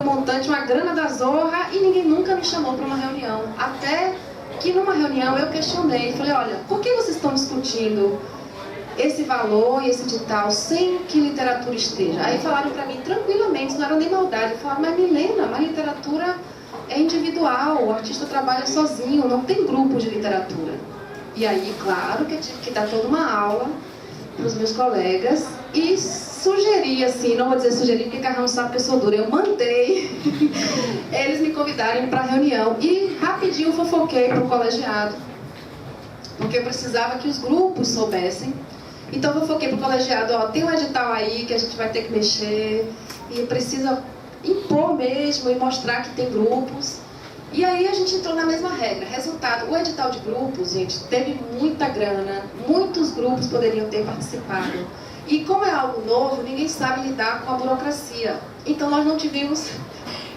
montante, uma grana da zorra, e ninguém nunca me chamou para uma reunião. Até que numa reunião eu questionei, falei, olha, por que vocês estão discutindo esse valor e esse edital sem que literatura esteja? Aí falaram para mim tranquilamente, não era nem maldade, falaram, mas Milena, a literatura é individual, o artista trabalha sozinho, não tem grupo de literatura. E aí, claro que eu tive que dar toda uma aula para os meus colegas e sugeri, assim, não vou dizer sugerir porque Carrão sabe que eu sou dura, eu mandei eles me convidarem para a reunião e rapidinho fofoquei para o colegiado, porque eu precisava que os grupos soubessem. Então eu fofoquei para o colegiado, ó, tem um edital aí que a gente vai ter que mexer e precisa impor mesmo e mostrar que tem grupos. E aí a gente entrou na mesma regra. Resultado, o edital de grupos, gente, teve muita grana, muitos grupos poderiam ter participado. E como é algo novo, ninguém sabe lidar com a burocracia. Então nós não tivemos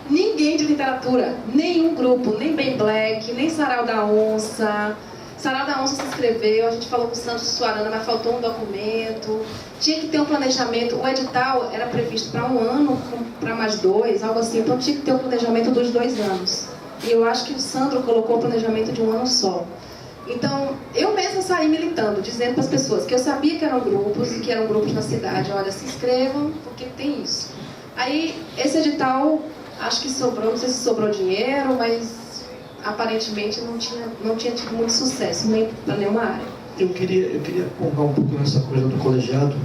ninguém de literatura, nenhum grupo, nem Ben Black, nem Sarau da Onça. Sarau da Onça se inscreveu, a gente falou com o Santos Suarana, mas faltou um documento. Tinha que ter um planejamento, o edital era previsto para 1 ano, para mais 2, algo assim. Então tinha que ter um planejamento dos 2 anos. E eu acho que o Sandro colocou o planejamento de 1 ano só. Então, eu mesma saí militando, dizendo para as pessoas que eu sabia que eram grupos, e que eram grupos na cidade. Olha, se inscrevam, porque tem isso. Aí, esse edital, acho que sobrou, não sei se sobrou dinheiro, mas aparentemente não tinha tido muito sucesso, nem para nenhuma área. Eu queria pongar um pouco nessa coisa do colegiado,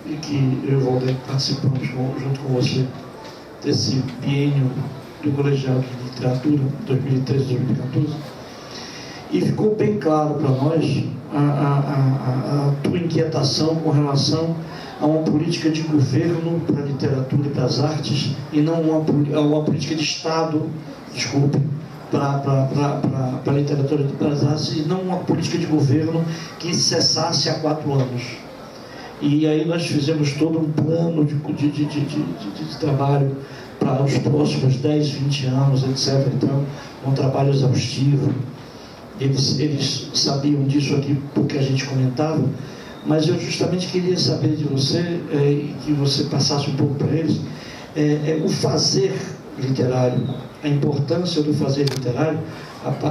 e que eu e o Valdir participamos junto com você desse biênio do colegiado de literatura 2013-2014, e ficou bem claro para nós a tua inquietação com relação a uma política de governo para a literatura e para as artes, e não uma política de Estado, desculpe, para a literatura e para as artes, e não uma política de governo que cessasse há 4 anos. E aí nós fizemos todo um plano de trabalho para os próximos 10, 20 anos, etc. Então, um trabalho exaustivo. Eles sabiam disso aqui porque a gente comentava, mas eu justamente queria saber de você, e que você passasse um pouco para eles, o fazer literário, a importância do fazer literário,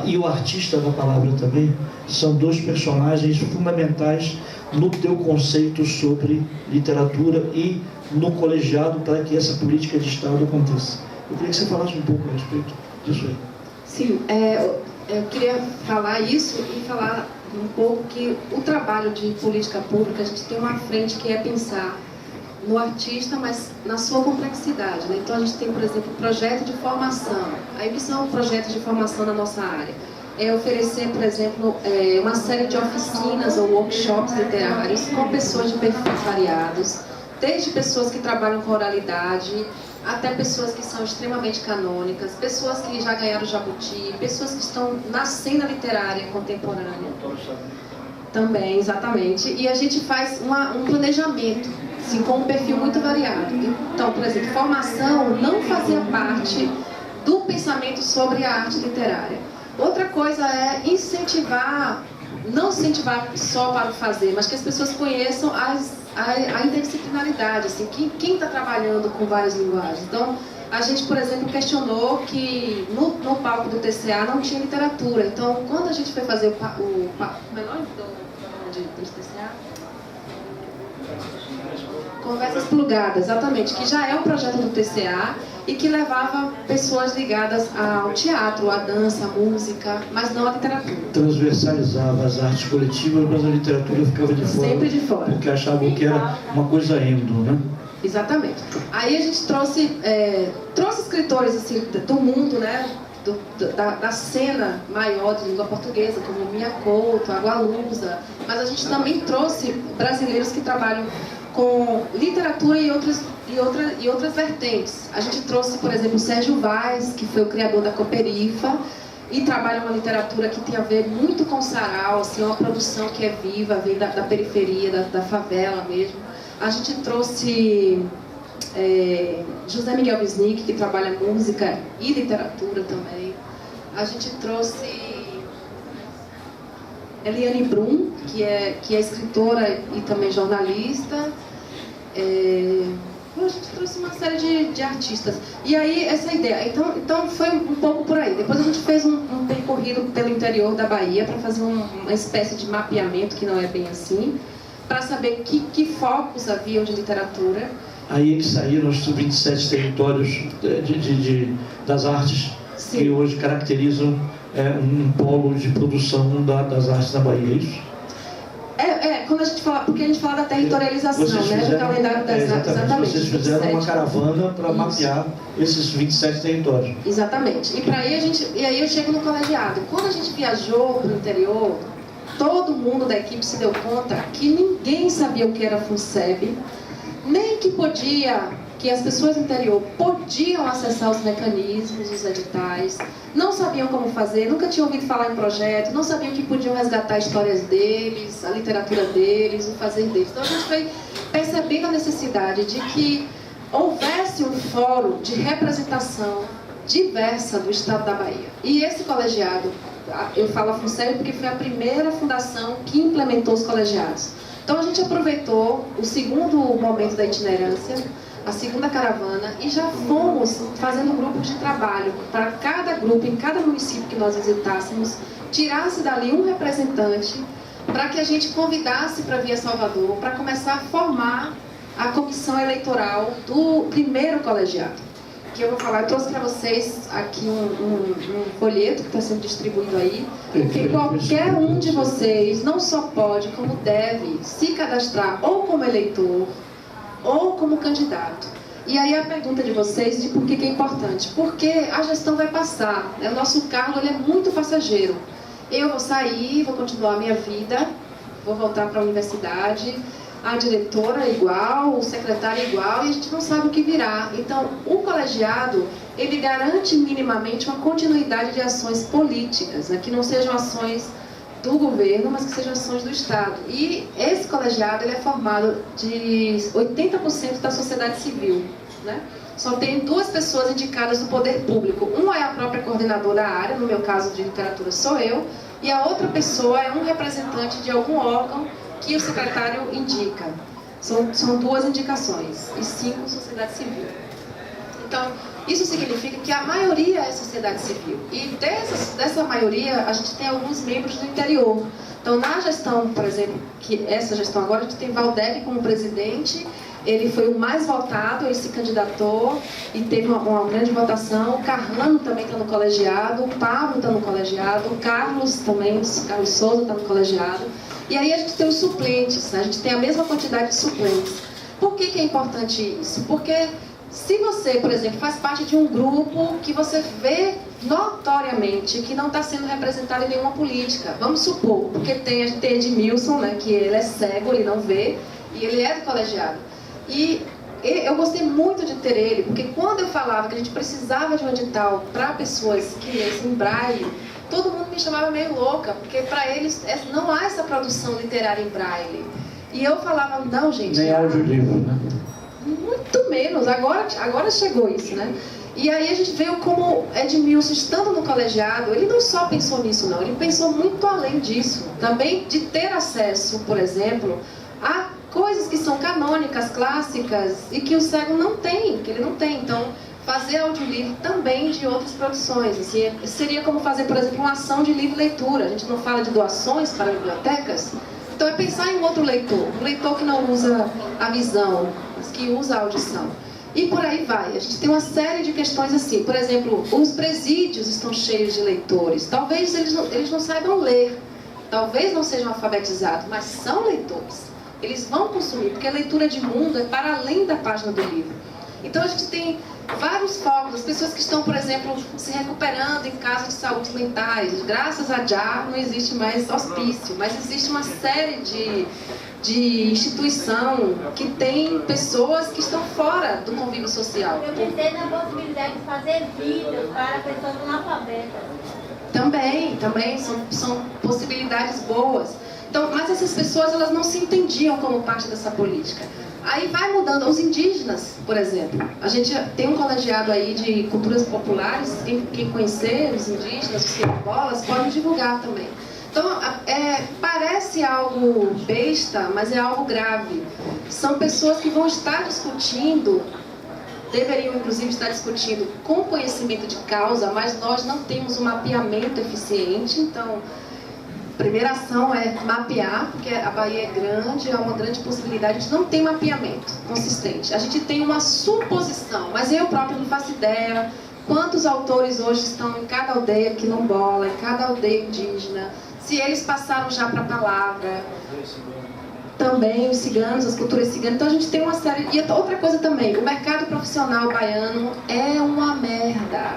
e o artista da palavra também, são 2 personagens fundamentais no teu conceito sobre literatura e no colegiado para que essa política de Estado aconteça. Eu queria que você falasse um pouco a respeito disso aí. Sim, eu queria falar isso e falar um pouco que o trabalho de política pública, a gente tem uma frente que é pensar no artista, mas na sua complexidade, né? Então a gente tem, por exemplo, projeto de formação. Aí, o que são projetos de formação na nossa área? É oferecer, por exemplo, uma série de oficinas ou workshops literários com pessoas de perfis variados, desde pessoas que trabalham com oralidade, até pessoas que são extremamente canônicas, pessoas que já ganharam Jabuti, pessoas que estão na cena literária contemporânea. Também, exatamente. E a gente faz um planejamento, assim, com um perfil muito variado. Então, por exemplo, formação não fazia parte do pensamento sobre a arte literária. Outra coisa é incentivar, não incentivar só para o fazer, mas que as pessoas conheçam a interdisciplinaridade, assim, quem está trabalhando com várias linguagens. Então, a gente, por exemplo, questionou que no palco do TCA não tinha literatura. Então, quando a gente foi fazer o menor do TCA, Conversas Plugadas, exatamente, que já é um projeto do TCA e que levava pessoas ligadas ao teatro, à dança, à música, mas não à literatura. Transversalizava as artes coletivas, mas a literatura ficava de fora. Sempre de fora. Porque achavam que era uma coisa endo, né? Exatamente. Aí a gente trouxe escritores assim, do mundo, né? Da cena maior de língua portuguesa, como Mia Couto, Agualusa, mas a gente também trouxe brasileiros que trabalham com literatura e outras vertentes. A gente trouxe, por exemplo, o Sérgio Vaz, que foi o criador da Cooperifa, e trabalha uma literatura que tem a ver muito com sarau, assim, uma produção que é viva, vem da periferia, da favela mesmo. A gente trouxe José Miguel Wisnik, que trabalha música e literatura também. A gente trouxe Eliane Brum, que é escritora e também jornalista. A gente trouxe uma série de artistas. E aí, essa ideia. Então foi um pouco por aí. Depois a gente fez um percorrido pelo interior da Bahia para fazer uma espécie de mapeamento, que não é bem assim, para saber que focos haviam de literatura. Aí eles saíram os 27 territórios das artes, sim, que hoje caracterizam um polo de produção das artes da Bahia, é isso? Quando a gente fala, porque a gente fala da territorialização, do calendário das artes. Exatamente. Vocês fizeram uma caravana para mapear esses 27 territórios. Exatamente. E aí eu chego no colegiado. Quando a gente viajou para o interior, todo mundo da equipe se deu conta que ninguém sabia o que era FUNSEB, nem que as pessoas do interior podiam acessar os mecanismos, os editais, não sabiam como fazer, nunca tinham ouvido falar em projeto, não sabiam que podiam resgatar histórias deles, a literatura deles, o fazer deles. Então a gente foi percebendo a necessidade de que houvesse um fórum de representação diversa do estado da Bahia. E esse colegiado, eu falo a FUNSEB porque foi a primeira fundação que implementou os colegiados. Então a gente aproveitou o segundo momento da itinerância, a segunda caravana, e já fomos fazendo grupos de trabalho para cada grupo, em cada município que nós visitássemos, tirasse dali um representante para que a gente convidasse para vir a Salvador, para começar a formar a comissão eleitoral do primeiro colegiado. Que eu vou falar, eu trouxe para vocês aqui um folheto que está sendo distribuído aí, porque qualquer um de vocês não só pode, como deve se cadastrar ou como eleitor ou como candidato. E aí a pergunta de vocês de por que é importante. Porque a gestão vai passar, né? O nosso cargo ele é muito passageiro. Eu vou sair, vou continuar a minha vida, vou voltar para a universidade, a diretora é igual, o secretário é igual, e a gente não sabe o que virá. Então, o colegiado, ele garante minimamente uma continuidade de ações políticas, né? Que não sejam ações do governo, mas que sejam ações do Estado. E esse colegiado ele é formado de 80% da sociedade civil, né? Só tem 2 pessoas indicadas do poder público. Uma é a própria coordenadora da área, no meu caso de literatura sou eu, e a outra pessoa é um representante de algum órgão que o secretário indica. São 2 indicações e 5 sociedade civil. Então, isso significa que a maioria é sociedade civil. E dessa maioria, a gente tem alguns membros do interior. Então, na gestão, por exemplo, que essa gestão agora, a gente tem Valdec como presidente. Ele foi o mais votado, ele se candidatou e teve uma grande votação. O Carlano também está no colegiado, o Pablo está no colegiado, o Carlos também, o Carlos Souza está no colegiado. E aí a gente tem os suplentes, né? A gente tem a mesma quantidade de suplentes. Por que é importante isso? Porque se você, por exemplo, faz parte de um grupo que você vê notoriamente que não está sendo representado em nenhuma política, vamos supor, porque a gente tem Edmilson, né, que ele é cego, ele não vê, e ele é do colegiado. E eu gostei muito de ter ele, porque quando eu falava que a gente precisava de um edital para pessoas que lessem braille, todo mundo me chamava meio louca, porque para eles não há essa produção literária em braille. E eu falava, não, gente... Nem audiolivro, né? Muito menos, agora chegou isso, né? E aí a gente viu como Edmilson, estando no colegiado, ele não só pensou nisso, não, ele pensou muito além disso. Também de ter acesso, por exemplo, a coisas que são canônicas, clássicas, e que o cego não tem, que ele não tem. Então, fazer audiolivro também de outras produções. Assim, seria como fazer, por exemplo, uma ação de livre-leitura. A gente não fala de doações para bibliotecas. Então, é pensar em outro leitor. Um leitor que não usa a visão, mas que usa a audição. E por aí vai. A gente tem uma série de questões assim. Por exemplo, os presídios estão cheios de leitores. Talvez eles não saibam ler. Talvez não sejam alfabetizados, mas são leitores. Eles vão consumir, porque a leitura de mundo é para além da página do livro. Então a gente tem vários focos, as pessoas que estão, por exemplo, se recuperando em casos de saúde mentais. Graças a JAR não existe mais hospício, mas existe uma série de instituição que tem pessoas que estão fora do convívio social. Eu pensei na possibilidade de fazer vídeos para pessoas analfabetas. Também são possibilidades boas. Então, mas essas pessoas elas não se entendiam como parte dessa política. Aí vai mudando. Os indígenas, por exemplo, a gente tem um colegiado aí de culturas populares, quem conhecer os indígenas, os quilombolas, podem divulgar também. Então, parece algo besta, mas é algo grave. São pessoas que vão estar discutindo, deveriam inclusive estar discutindo com conhecimento de causa, mas nós não temos um mapeamento eficiente. Então, a primeira ação é mapear, porque a Bahia é grande, é uma grande possibilidade. A gente não tem mapeamento consistente. A gente tem uma suposição, mas eu próprio não faço ideia quantos autores hoje estão em cada aldeia quilombola, em cada aldeia indígena, se eles passaram já para a palavra. Também os ciganos, as culturas ciganas. Então a gente tem uma série... E outra coisa também, o mercado profissional baiano é uma merda.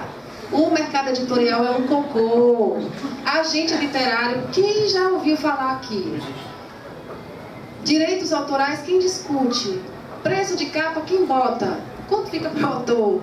O mercado editorial é um cocô. Agente literário, quem já ouviu falar aqui? Direitos autorais, quem discute? Preço de capa, quem bota? Quanto fica para o autor?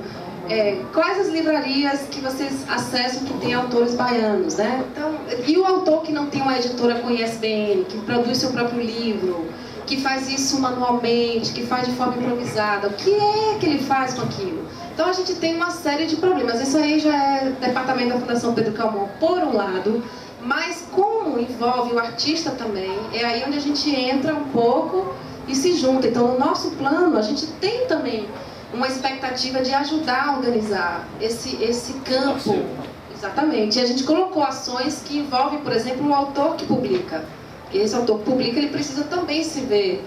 Quais as livrarias que vocês acessam que tem autores baianos, né? Então, e o autor que não tem uma editora com ISBN, que produz seu próprio livro, que faz isso manualmente, que faz de forma improvisada, o que é que ele faz com aquilo? Então a gente tem uma série de problemas. Isso aí já é departamento da Fundação Pedro Calmon, por um lado, mas como envolve o artista também, é aí onde a gente entra um pouco e se junta. Então no nosso plano a gente tem também uma expectativa de ajudar a organizar esse campo. Exatamente. E a gente colocou ações que envolvem, por exemplo, o autor que publica. Esse autor que publica, ele precisa também se ver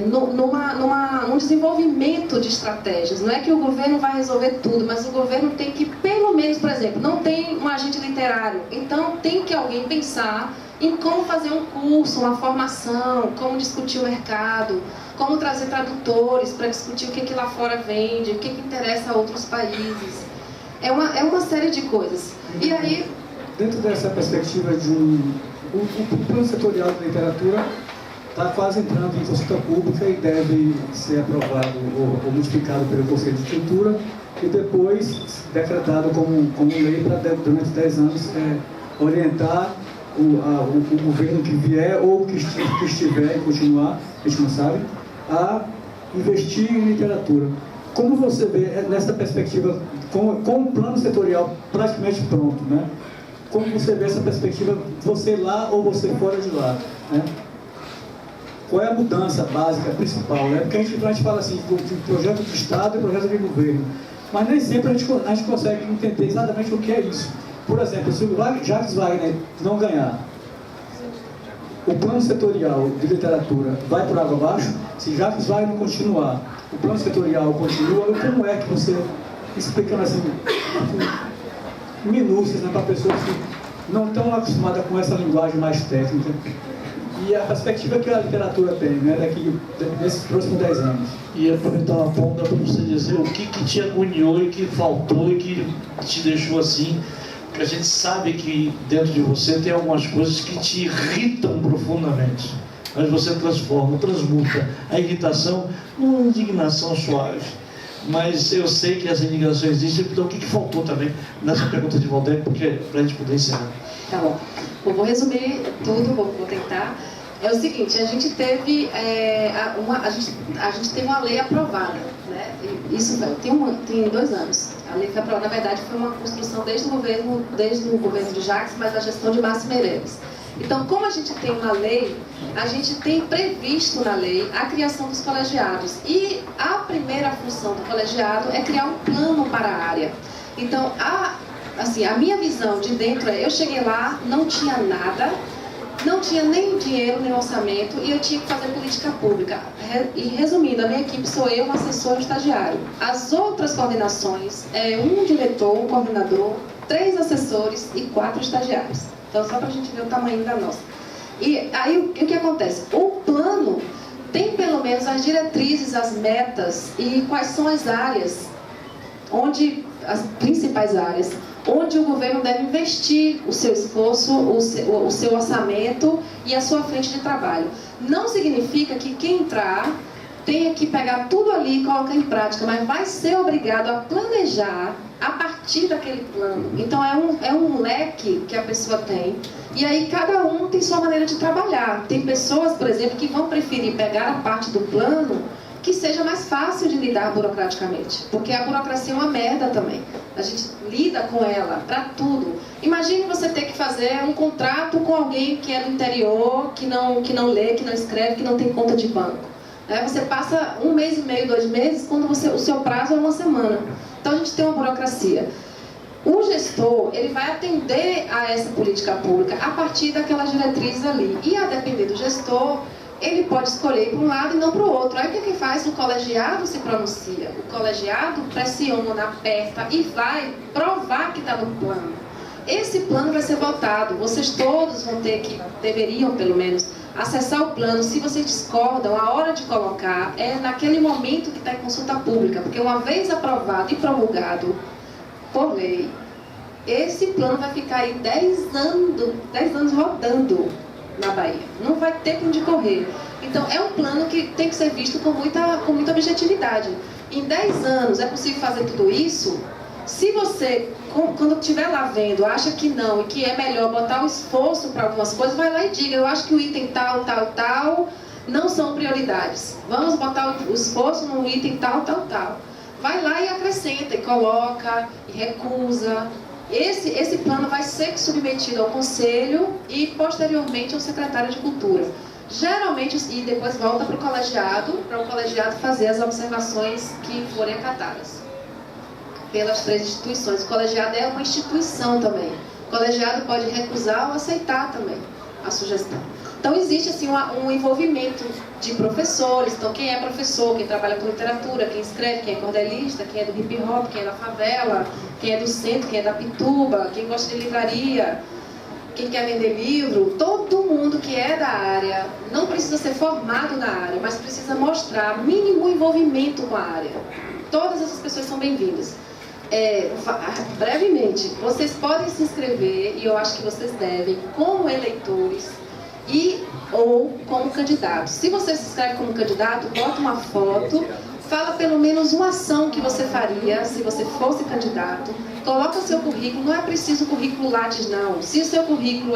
num desenvolvimento de estratégias. Não é que o governo vai resolver tudo, mas o governo tem que, pelo menos, por exemplo, não tem um agente literário. Então tem que alguém pensar em como fazer um curso, uma formação, como discutir o mercado, como trazer tradutores para discutir o que lá fora vende, o que interessa a outros países. É uma série de coisas. E aí... Dentro dessa perspectiva de o plano setorial de literatura está quase entrando em consulta pública e deve ser aprovado ou modificado pelo Conselho de Cultura e depois decretado como lei para, durante 10 anos, orientar o governo que vier ou que estiver e continuar, a gente não sabe, a investir em literatura. Como você vê nessa perspectiva, com o plano setorial praticamente pronto, né? Como você vê essa perspectiva, você lá ou você fora de lá, né? Qual é a mudança básica, principal, né? Porque a gente fala assim, de projeto de Estado e projeto de governo, mas nem sempre a gente consegue entender exatamente o que é isso. Por exemplo, se o Jacques Wagner não ganhar, o plano setorial de literatura vai por água abaixo? Se Jacques Wagner continuar, o plano setorial continua, como é que você, explicando assim, minúcias, né, para pessoas que não estão acostumadas com essa linguagem mais técnica, e a perspectiva que a literatura tem, né, nesses próximos 10 anos. E aproveitar uma ponta para você dizer o que te agoniou e que faltou e que te deixou assim, porque a gente sabe que dentro de você tem algumas coisas que te irritam profundamente, mas você transforma, transmuta a irritação numa indignação suave. Mas eu sei que essa indignação existe, então o que faltou também nessa pergunta de Valdec, porque para a gente poder encerrar. Tá bom. Eu vou resumir tudo, vou tentar. É o seguinte, a gente teve a gente teve uma lei aprovada, né? Isso tem 2 anos. A lei foi aprovada, na verdade, foi uma construção desde o governo de Jacques, mas a gestão de Márcio Meirelles. Então, como a gente tem uma lei, a gente tem previsto na lei a criação dos colegiados. E a primeira função do colegiado é criar um plano para a área. Então, a minha visão de dentro eu cheguei lá, não tinha nada, não tinha nem dinheiro, nem orçamento, e eu tinha que fazer política pública. E resumindo, a minha equipe sou eu, um assessor e um estagiário. As outras coordenações é um diretor, um coordenador, 3 assessores e 4 estagiários. Então, só para a gente ver o tamanho da nossa. E aí, o que acontece? O plano tem pelo menos as diretrizes, as metas e quais são as áreas, as principais áreas, onde o governo deve investir o seu esforço, o seu orçamento e a sua frente de trabalho. Não significa que quem entrar tenha que pegar tudo ali e colocar em prática, mas vai ser obrigado a planejar a partir daquele plano. Então é um leque que a pessoa tem, e aí cada um tem sua maneira de trabalhar. Tem pessoas, por exemplo, que vão preferir pegar a parte do plano que seja mais fácil de lidar burocraticamente, porque a burocracia é uma merda também. A gente lida com ela para tudo. Imagine você ter que fazer um contrato com alguém que é do interior, que não lê, que não escreve, que não tem conta de banco. Você passa 1 mês e meio, 2 meses, quando o seu prazo é 1 semana. Então a gente tem uma burocracia. O gestor, ele vai atender a essa política pública a partir daquelas diretrizes ali. E a depender do gestor, ele pode escolher para um lado e não para o outro. Aí o que faz? O colegiado se pronuncia. O colegiado pressiona, aperta e vai provar que está no plano. Esse plano vai ser votado. Vocês todos vão ter que, deveriam pelo menos, acessar o plano. Se vocês discordam, a hora de colocar é naquele momento que está em consulta pública. Porque uma vez aprovado e promulgado por lei, esse plano vai ficar aí 10 anos rodando na Bahia. Não vai ter para onde correr. Então, é um plano que tem que ser visto com muita objetividade. Em 10 anos, é possível fazer tudo isso? Se você, quando estiver lá vendo, acha que não e que é melhor botar um esforço para algumas coisas, vai lá e diga, eu acho que o item tal, tal, tal não são prioridades. Vamos botar o esforço no item tal, tal, tal. Vai lá e acrescenta, e coloca, e recusa. Esse plano vai ser submetido ao Conselho e, posteriormente, ao Secretário de Cultura. Geralmente, e depois volta para o colegiado fazer as observações que forem acatadas pelas 3 instituições. O colegiado é uma instituição também. O colegiado pode recusar ou aceitar também a sugestão. Então, existe assim, um envolvimento de professores. Então, quem é professor, quem trabalha com literatura, quem escreve, quem é cordelista, quem é do hip hop, quem é da favela, quem é do centro, quem é da Pituba, quem gosta de livraria, quem quer vender livro, todo mundo que é da área, não precisa ser formado na área, mas precisa mostrar mínimo envolvimento com a área. Todas essas pessoas são bem-vindas. Brevemente, vocês podem se inscrever, e eu acho que vocês devem, como eleitores ou como candidato. Se você se inscreve como candidato, bota uma foto, fala pelo menos uma ação que você faria se você fosse candidato, coloca seu currículo, não é preciso currículo Lattes não. Se o seu currículo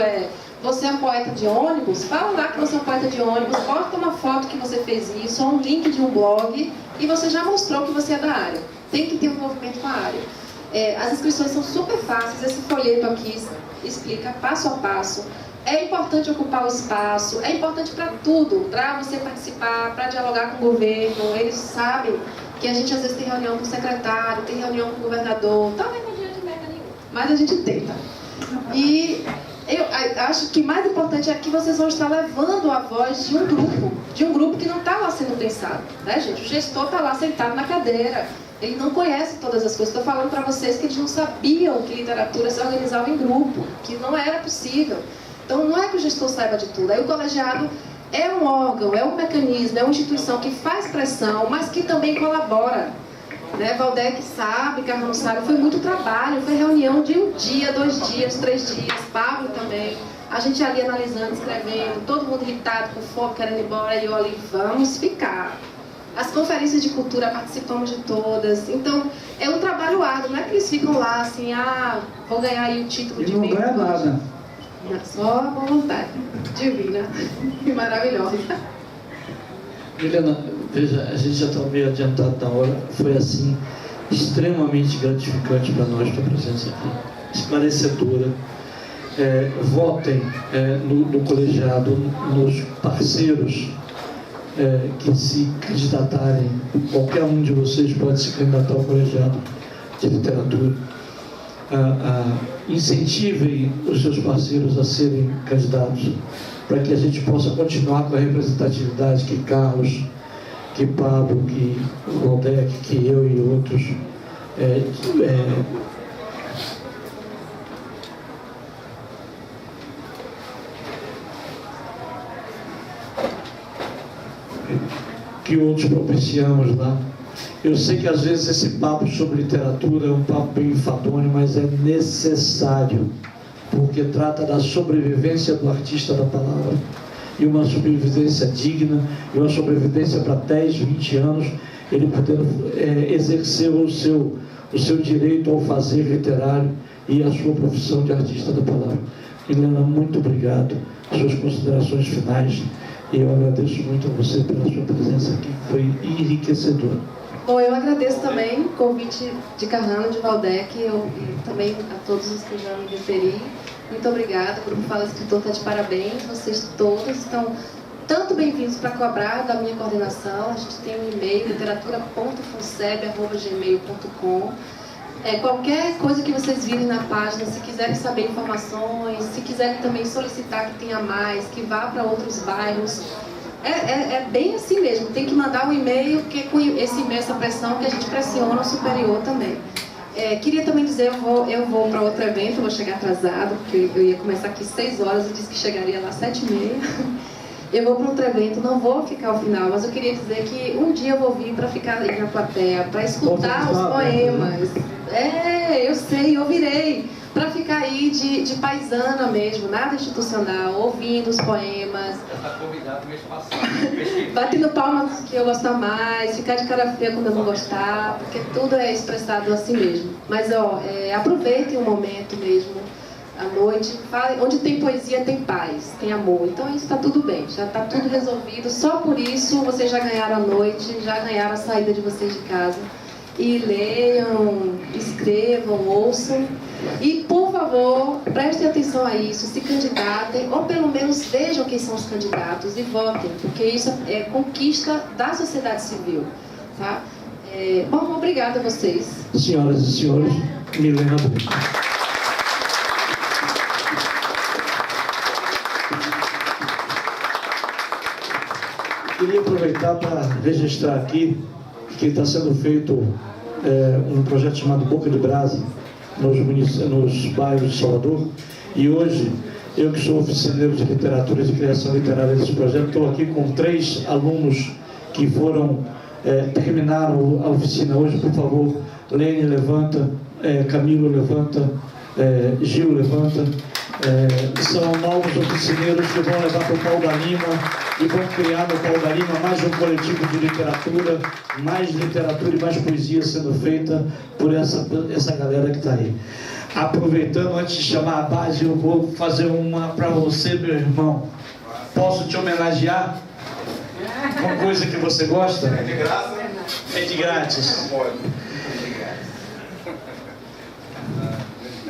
você é um poeta de ônibus, fala lá que você é um poeta de ônibus, bota uma foto que você fez isso, ou um link de um blog, e você já mostrou que você é da área. Tem que ter um envolvimento com a área. As inscrições são super fáceis, esse folheto aqui explica passo a passo. É importante ocupar o espaço, é importante para tudo, para você participar, para dialogar com o governo. Eles sabem que a gente às vezes tem reunião com o secretário, tem reunião com o governador, talvez não adiante merda nenhuma, mas a gente tenta. E eu acho que mais importante é que vocês vão estar levando a voz de um grupo que não está lá sendo pensado, né, gente? O gestor está lá sentado na cadeira, ele não conhece todas as coisas. Estou falando para vocês que eles não sabiam que literatura se organizava em grupo, que não era possível. Então, não é que o gestor saiba de tudo. Aí o colegiado é um órgão, é um mecanismo, é uma instituição que faz pressão, mas que também colabora. Né? Valdec sabe, Carlos sabe, foi muito trabalho, foi reunião de 1 dia, 2 dias, 3 dias, Pablo também. A gente ali analisando, escrevendo, todo mundo irritado, com fome, querendo ir embora, e eu ali, vamos ficar. As conferências de cultura participamos de todas. Então, é um trabalho árduo, não é que eles ficam lá assim, vou ganhar aí o título de não ganha nada. Só a boa vontade divina e maravilhosa. Helena, veja, a gente já está meio adiantado na hora. Foi assim, extremamente gratificante para nós tua presença aqui, esclarecedora. Votem no colegiado, nos parceiros que se candidatarem. Qualquer um de vocês pode se candidatar ao colegiado de literatura. Incentivem os seus parceiros a serem candidatos, para que a gente possa continuar com a representatividade que Carlos, que Pablo, que Valdec, que eu e outros propiciamos lá. Eu sei que às vezes esse papo sobre literatura é um papo bem enfadonho, mas é necessário, porque trata da sobrevivência do artista da palavra, e uma sobrevivência digna, e uma sobrevivência para 10, 20 anos, ele podendo exercer o seu direito ao fazer literário e a sua profissão de artista da palavra. Helena, muito obrigado. Suas considerações finais E eu agradeço muito a você pela sua presença aqui, que foi enriquecedora. Bom, eu agradeço também o convite de Carrano, de Valdec, e também a todos os que eu já me referi. Muito obrigada, o Grupo Fala Escritor está de parabéns, vocês todos estão tanto bem-vindos para cobrar da minha coordenação. A gente tem um e-mail, literatura.funseb@gmail.com. Qualquer coisa que vocês virem na página, se quiserem saber informações, se quiserem também solicitar que tenha mais, que vá para outros bairros, é bem assim mesmo, tem que mandar um e-mail, porque com esse e-mail, essa pressão, que a gente pressiona o superior também. Queria também dizer, eu vou para outro evento, vou chegar atrasado, porque eu ia começar aqui 6 horas e disse que chegaria lá 7h30. Eu vou para outro evento, não vou ficar ao final, mas eu queria dizer que um dia eu vou vir para ficar aí na plateia, para escutar os poemas. Eu sei, eu virei para ficar aí de paisana mesmo, nada institucional, ouvindo os poemas. Já está convidado mês passado. Batendo palmas que eu gostar mais, ficar de cara feia quando eu não gostar, porque tudo é expressado assim mesmo. Mas aproveitem o momento mesmo. À noite, onde tem poesia tem paz, tem amor, então isso está tudo bem, já está tudo resolvido. Só por isso vocês já ganharam a noite, já ganharam a saída de vocês de casa. E leiam, escrevam, ouçam e, por favor, prestem atenção a isso, se candidatem ou pelo menos vejam quem são os candidatos e votem, porque isso é conquista da sociedade civil, tá? Bom, obrigada a vocês. Senhoras e senhores, Milena Brito. Queria aproveitar para registrar aqui que está sendo feito um projeto chamado Boca de Brasa nos bairros de Salvador, e hoje eu, que sou oficineiro de literatura e de criação literária desse projeto, estou aqui com 3 alunos que terminaram a oficina hoje. Por favor, Lene levanta, Camilo levanta, Gil levanta. São novos oficineiros que vão levar para o Pau da Lima e vão criar no Pau da Lima mais um coletivo de literatura, mais literatura e mais poesia sendo feita por essa galera que está aí. Aproveitando, antes de chamar a base, eu vou fazer uma para você, meu irmão. Posso te homenagear com coisa que você gosta? É de graça? É de grátis. Pode.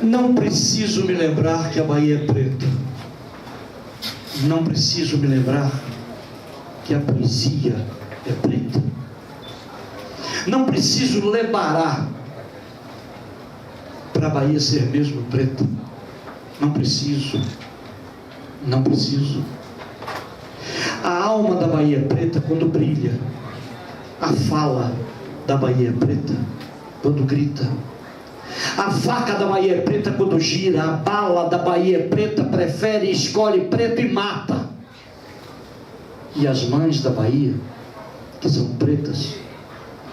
Não preciso me lembrar que a Bahia é preta. Não preciso me lembrar que a poesia é preta. Não preciso lebarar para a Bahia ser mesmo preta. Não preciso. Não preciso. A alma da Bahia é preta quando brilha. A fala da Bahia é preta quando grita. A faca da Bahia é preta quando gira. A bala da Bahia é preta, prefere, escolhe preto e mata. E as mães da Bahia, que são pretas,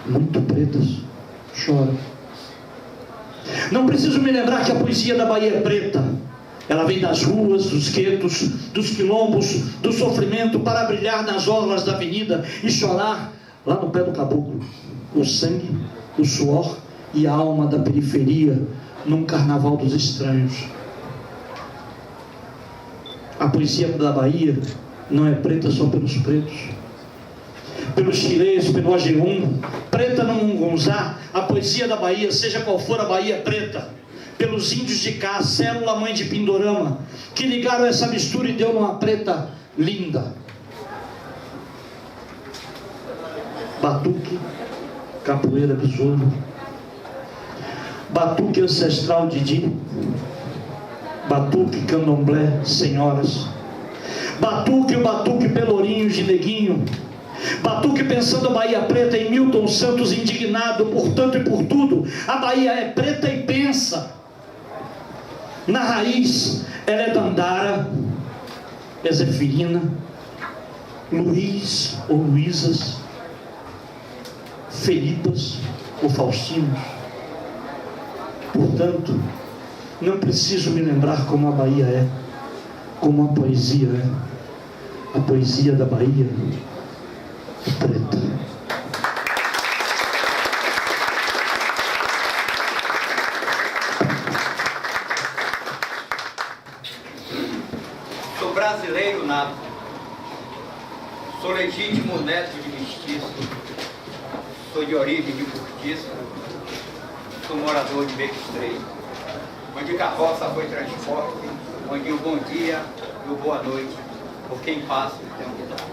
muito pretas, choram. Não preciso me lembrar que a poesia da Bahia é preta. Ela vem das ruas, dos guetos, dos quilombos, do sofrimento, para brilhar nas orlas da avenida e chorar lá no pé do caboclo. O sangue, o suor e a alma da periferia num carnaval dos estranhos. A poesia da Bahia não é preta só pelos pretos, pelos chilês, pelo agium, preta no mungunzá. A poesia da Bahia, seja qual for a Bahia, é preta pelos índios de cá, célula mãe de Pindorama, que ligaram essa mistura e deu uma preta linda. Batuque, capoeira, besouro, batuque ancestral Didi, batuque candomblé, senhoras, batuque, o batuque pelourinho de neguinho, batuque pensando a Bahia preta em Milton Santos indignado por tanto e por tudo. A Bahia é preta e pensa. Na raiz, ela é Dandara, é Zeferina, Luiz ou Luísas, Felipas ou Faustinos. Portanto, não preciso me lembrar como a Bahia é, como a poesia é. A poesia da Bahia é preta. Sou brasileiro nato. Sou legítimo neto de mestiço, sou de origem de cortiço, sou morador de Beco Estreito, onde carroça foi transporte, onde o bom dia e o boa noite, por quem passa tem que dar.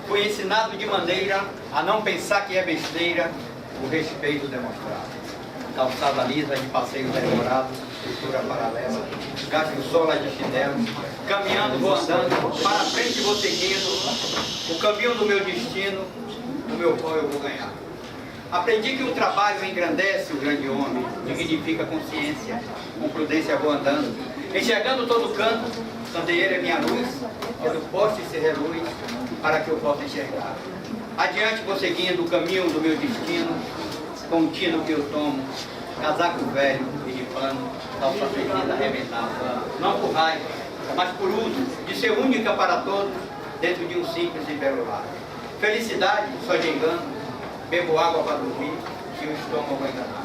Fui ensinado de maneira a não pensar que é besteira o respeito demonstrado. Calçada lisa de passeios demorados, estrutura paralela, gajosola de chinelos, caminhando, vou andando, para frente vou seguindo, o caminho do meu destino, o meu qual eu vou ganhar. Aprendi que o trabalho engrandece o grande homem, dignifica a consciência, com prudência vou andando, enxergando todo canto, candeeiro é minha luz, quando poste se reluz, para que eu possa enxergar. Adiante vou seguindo o caminho do meu destino, com o tino que eu tomo, casaco velho e de pano, calça ferida arrebentada, não por raiva, mas por uso de ser única para todos, dentro de um simples e belo lar. Felicidade, só de engano, bebo água para dormir, se o estômago enganar.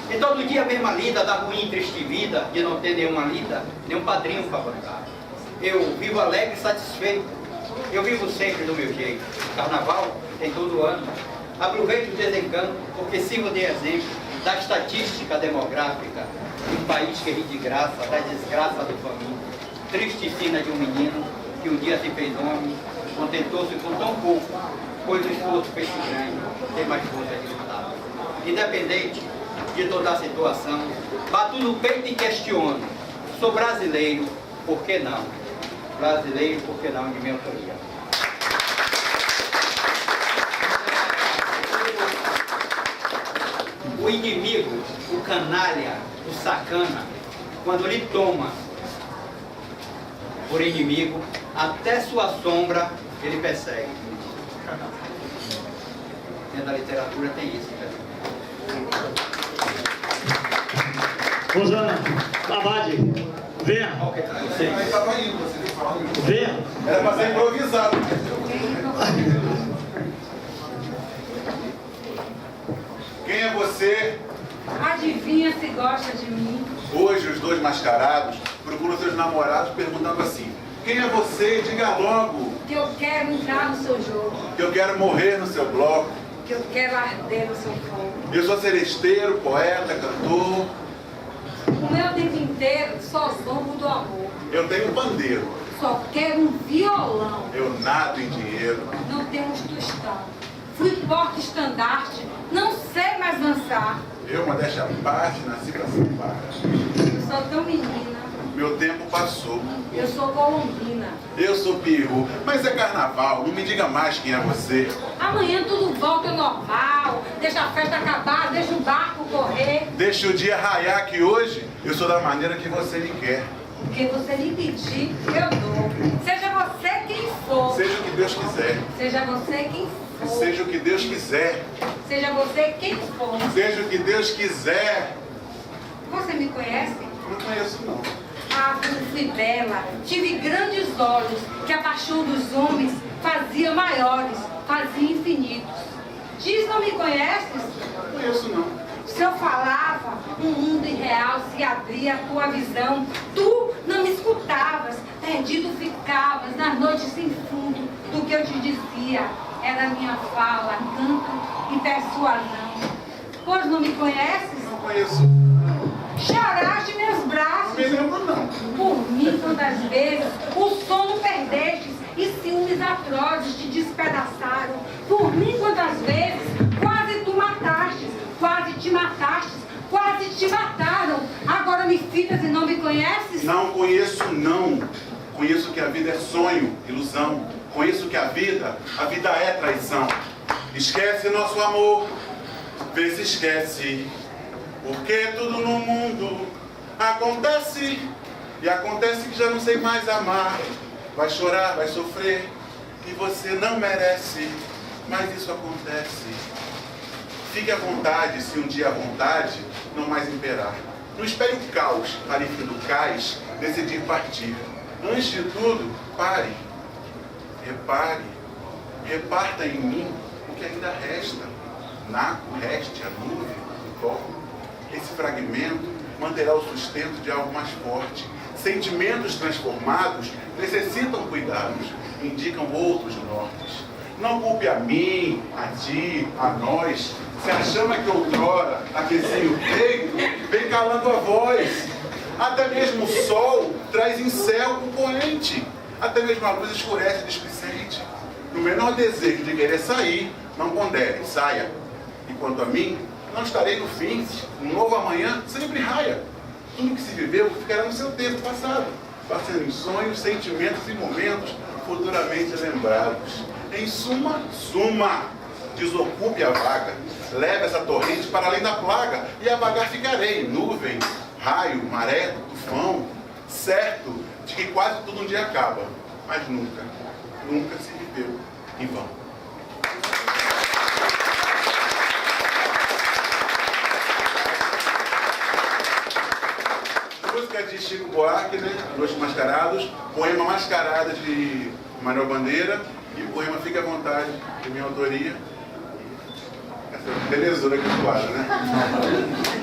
E todo dia a mesma lida da ruim e triste vida, de não ter nenhuma lida, nenhum padrinho para bancar. Eu vivo alegre e satisfeito, eu vivo sempre do meu jeito. Carnaval tem todo ano. Aproveito o desencanto, porque sirvo de exemplo da estatística demográfica de um país que ri de graça, da desgraça do faminto. Triste sina de um menino que um dia se fez homem, contentou-se com tão pouco, pois o esforço fez grande, tem mais força de lutar. Independente de toda a situação, bato no peito e questiono. Sou brasileiro, por que não? Brasileiro, por que não, de minha autoria. O inimigo, o canalha, o sacana, quando lhe toma por inimigo, até sua sombra ele persegue. Dentro da literatura tem isso, né? Rosana, Abade, venha. Venha. Era para ser improvisado. Quem é você? Adivinha se gosta de mim? Hoje os dois mascarados procuram seus namorados perguntando assim: quem é você? Diga logo. Que eu quero entrar no seu jogo. Que eu quero morrer no seu bloco. Que eu quero arder no seu fogo. Eu sou seresteiro, poeta, cantor. O meu tempo inteiro só zombo do amor. Eu tenho pandeiro. Só quero um violão. Eu nado em dinheiro. Não tenho uns tostão. Fui porta-estandarte. Não sei mais dançar. Eu, modéstia à parte, nasci pra sambar. Eu sou tão menina. Meu tempo passou. Eu sou colombina. Eu sou peru, mas é carnaval. Não me diga mais quem é você. Amanhã tudo volta ao normal. Deixa a festa acabar, deixa o barco correr. Deixa o dia raiar que hoje eu sou da maneira que você me quer. O que você lhe pedir, eu dou. Seja você quem for. Seja o que Deus quiser. Seja você quem for. Seja o que Deus quiser. Seja você quem for. Seja o que Deus quiser. Você me conhece? Não conheço, não. Ah, como fui bela. Tive grandes olhos que a paixão dos homens fazia maiores, fazia infinitos. Diz, não me conheces? Não conheço, não. Se eu falava, um mundo irreal se abria à tua visão. Tu não me escutavas, perdido ficavas nas noites sem fundo do que eu te dizia. Era minha fala, canto e persuasão. Pois não me conheces? Não conheço. Choraste meus braços. Não me lembro, não. Por mim, tantas vezes, o sono perdestes e ciúmes atrozes te despedaçaram. Por mim, quantas vezes, quase tu mataste, quase te mataste, quase te mataram. Agora me fitas e não me conheces? Não conheço, não. Conheço que a vida é sonho, ilusão. Conheço que a vida é traição. Esquece nosso amor, vê se esquece. Porque tudo no mundo acontece. E acontece que já não sei mais amar. Vai chorar, vai sofrer, e você não merece. Mas isso acontece. Fique à vontade, se um dia a vontade não mais imperar. Não espere o caos para, enfim do cais, decidir partir. Antes de tudo, pare. Repare. Reparta em mim o que ainda resta. Naco, reste, a nuvem, o pó. Esse fragmento manterá o sustento de algo mais forte. Sentimentos transformados necessitam cuidados. indicam outros nortes. Não culpe a mim, a ti, a nós, se a chama que outrora aquecia o peito, vem calando a voz. Até mesmo o sol traz em céu o poente. Até mesmo a luz escurece displicente. No menor desejo de querer sair, não pondere, saia. E quanto a mim, não estarei no fim. Um novo amanhã sempre raia. Tudo que se viveu ficará no seu tempo passado, passando em sonhos, sentimentos e momentos futuramente lembrados. Em suma, desocupe a vaga, leve essa torrente para além da plaga, e a vagar ficarei, nuvem, raio, maré, tufão, certo de que quase tudo um dia acaba, mas nunca se viveu em vão. Música de Chico Buarque, né? Noite Mascarados, poema Mascarada de Manuel Bandeira, e o poema Fique à Vontade, de minha autoria. Essa belezura que quadra, né?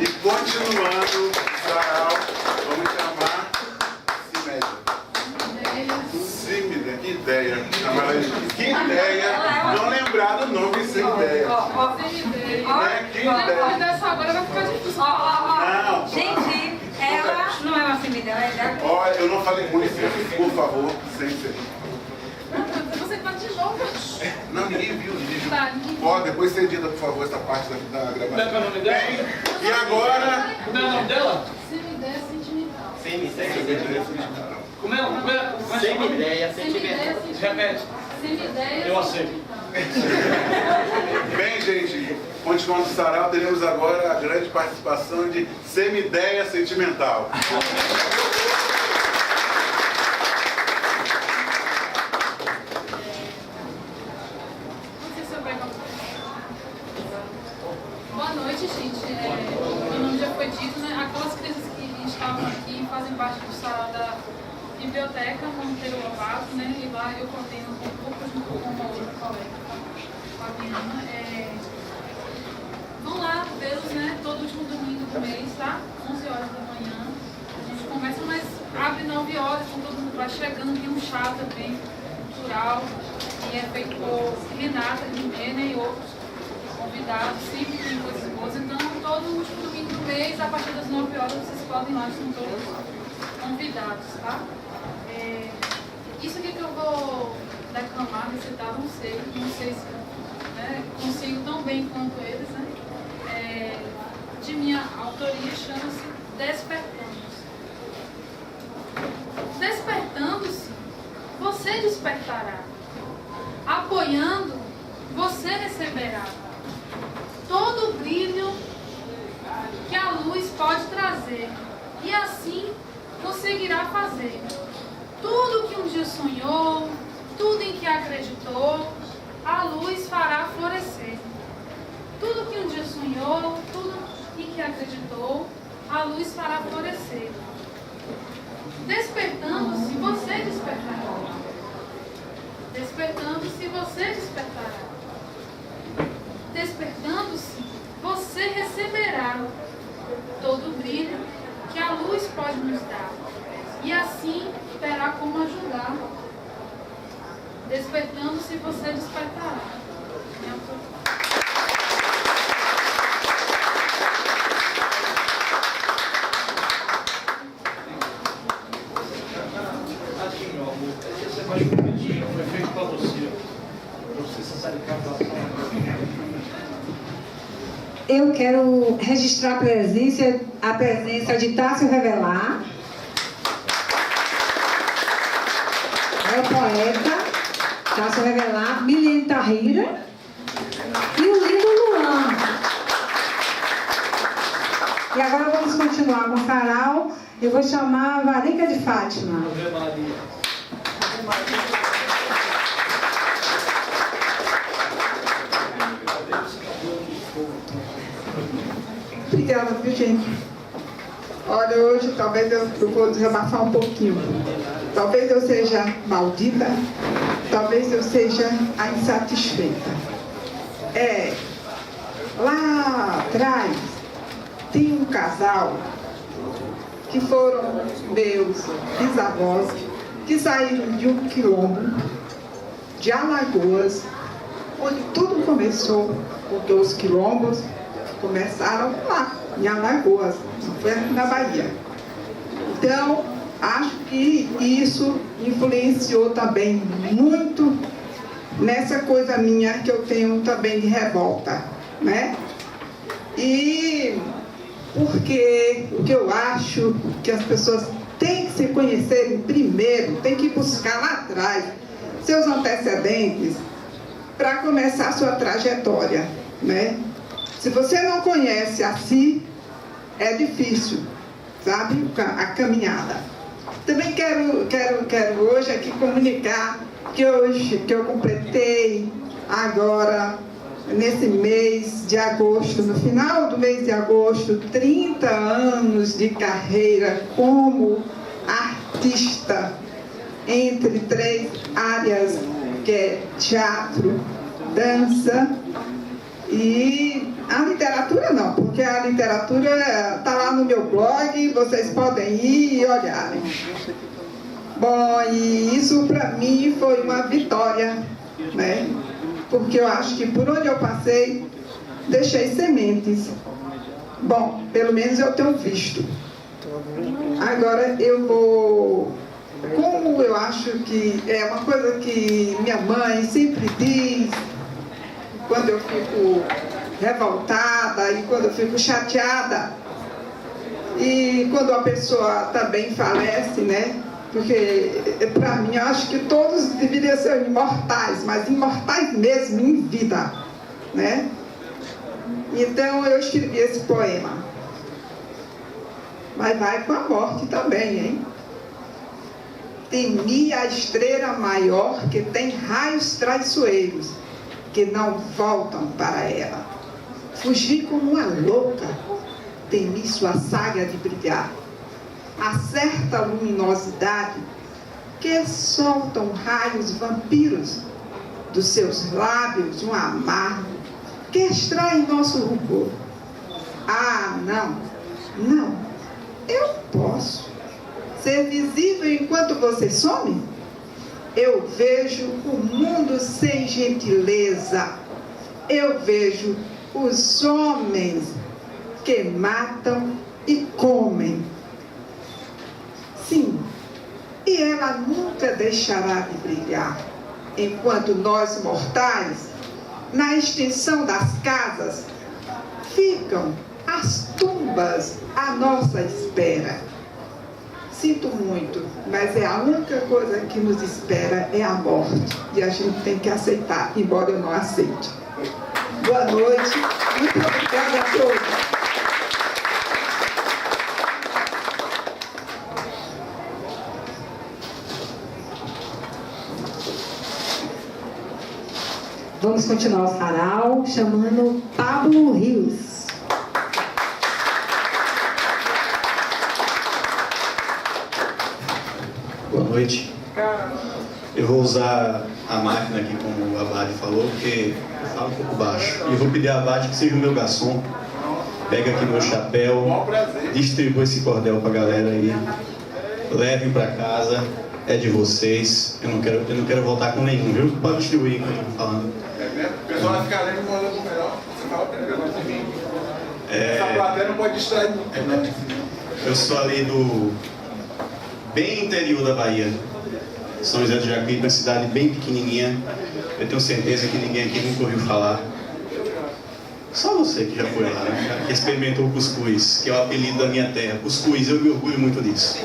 E continuando o sarau, vamos chamar Simédia. Que ideia! Que ideia! Não lembrar do nome sem ideia. Que ideia! Dessa agora vai ficar difícil. Não! Gente, ela não é uma Simédia, ela é daqui. Olha, eu não falei muito, por favor, sem ser. Você pode de novo. Não, ninguém viu. Tá, Ó, depois você edita, por favor, essa parte da gravação. Como é que é o nome dela? E agora... Como é o nome dela? Semideia sentimental. Como é? Semideia sentimental. Repete. Semideia. Eu aceito. Bem, gente, continuando o sarau, teremos agora a grande participação de Semideia Sentimental. Boa noite, gente. Meu nome já foi dito, né? Aquelas crianças que estavam aqui fazem parte do sarau da biblioteca Monteiro Lobato, né? E lá eu coordeno com um pouco junto com uma outra colega, Fabiana. Vão lá vê-los, né? Todo último domingo do mês, tá? 11 horas da manhã. A gente começa, mas abre 9 horas, então todo mundo vai chegando. Tem um chá também cultural, que é feito por Renata, Rimena e outros convidados, sempre tem coisas boas. Então, todo último domingo do mês, a partir das 9 horas, vocês podem ir lá, estão todos convidados, tá? Isso aqui que eu vou declamar, recitar, não sei se, né, consigo tão bem quanto eles, né? De minha autoria, chama-se Despertando-se. Despertando-se, você despertará. Apoiando, você receberá todo o brilho que a luz pode trazer, e assim conseguirá fazer tudo que um dia sonhou, tudo em que acreditou, a luz fará florescer. Tudo que um dia sonhou, tudo em que acreditou, a luz fará florescer. Despertando-se, você despertará. Despertando-se, você despertará. Despertando-se, você receberá todo o brilho que a luz pode nos dar, e assim terá como ajudar. Despertando-se, você despertará. Esse é mais compridinho, foi feito para você. Você se sabe Eu quero registrar a presença de Tássio Revelar, é o poeta Tássio Revelar, Milene Tahira e o lindo Luan. E agora vamos continuar com o sarau. Eu vou chamar a Varica de Fátima. Obrigada, viu, gente? Olha, hoje talvez eu vou desabafar um pouquinho. Talvez eu seja maldita, talvez eu seja a insatisfeita. Lá atrás, tem um casal que foram meus bisavós, que saíram de um quilombo de Alagoas, onde tudo começou, porque os quilombos começaram lá, em Alagoas, não foi aqui na Bahia. Então, acho que isso influenciou também muito nessa coisa minha que eu tenho também de revolta, né? E porque o que eu acho que as pessoas têm que se conhecerem primeiro, têm que buscar lá atrás seus antecedentes para começar a sua trajetória, né? Se você não conhece a si, é difícil, sabe, a caminhada. Também quero hoje aqui comunicar que hoje, que eu completei agora, nesse mês de agosto, no final do mês de agosto, 30 anos de carreira como artista, entre 3 áreas, que é teatro, dança e a literatura não, porque a literatura está lá no meu blog, vocês podem ir e olharem. Bom, e isso para mim foi uma vitória, né? Porque eu acho que por onde eu passei, deixei sementes. Bom, pelo menos eu tenho visto. Agora eu vou... Como eu acho que é uma coisa que minha mãe sempre diz, quando eu fico revoltada e quando eu fico chateada, e quando a pessoa também falece, né? Porque, para mim, eu acho que todos deveriam ser imortais, mas imortais mesmo em vida, né? Então, eu escrevi esse poema. Mas vai com a morte também, hein? Temi a estrela maior que tem raios traiçoeiros, que não voltam para ela. Fugi como uma louca, temi sua saga de brilhar. A certa luminosidade que soltam raios vampiros dos seus lábios, um amargo que extrai nosso rubor. Ah, não, eu posso ser visível enquanto você some? Eu vejo o mundo sem gentileza, eu vejo os homens que matam e comem. Sim, e ela nunca deixará de brilhar, enquanto nós mortais, na extensão das casas, ficam as tumbas à nossa espera. Sinto muito, mas é a única coisa que nos espera é a morte, e a gente tem que aceitar, embora eu não aceite. Boa noite, muito obrigada a todos. Vamos continuar o sarau, chamando Pablo Rios. Boa noite. Eu vou usar a máquina aqui, como a Vade falou, porque eu falo um pouco baixo. E vou pedir a Vade que seja o meu garçom. Pega aqui meu chapéu, distribua esse cordel pra galera aí. Levem pra casa, é de vocês. Eu não quero voltar com nenhum, viu? Pode distribuir enquanto eu tô falando. O pessoal vai ficar lendo molhando melhor. Você fala para negócio de mim. Essa plateia não pode distrair muito. Eu sou ali do bem interior da Bahia, São José do Jacuípe, uma cidade bem pequenininha. Eu tenho certeza que ninguém aqui nunca ouviu falar. Só você que já foi lá, né? Que experimentou o cuscuz, que é o apelido da minha terra. Cuscuz, eu me orgulho muito disso.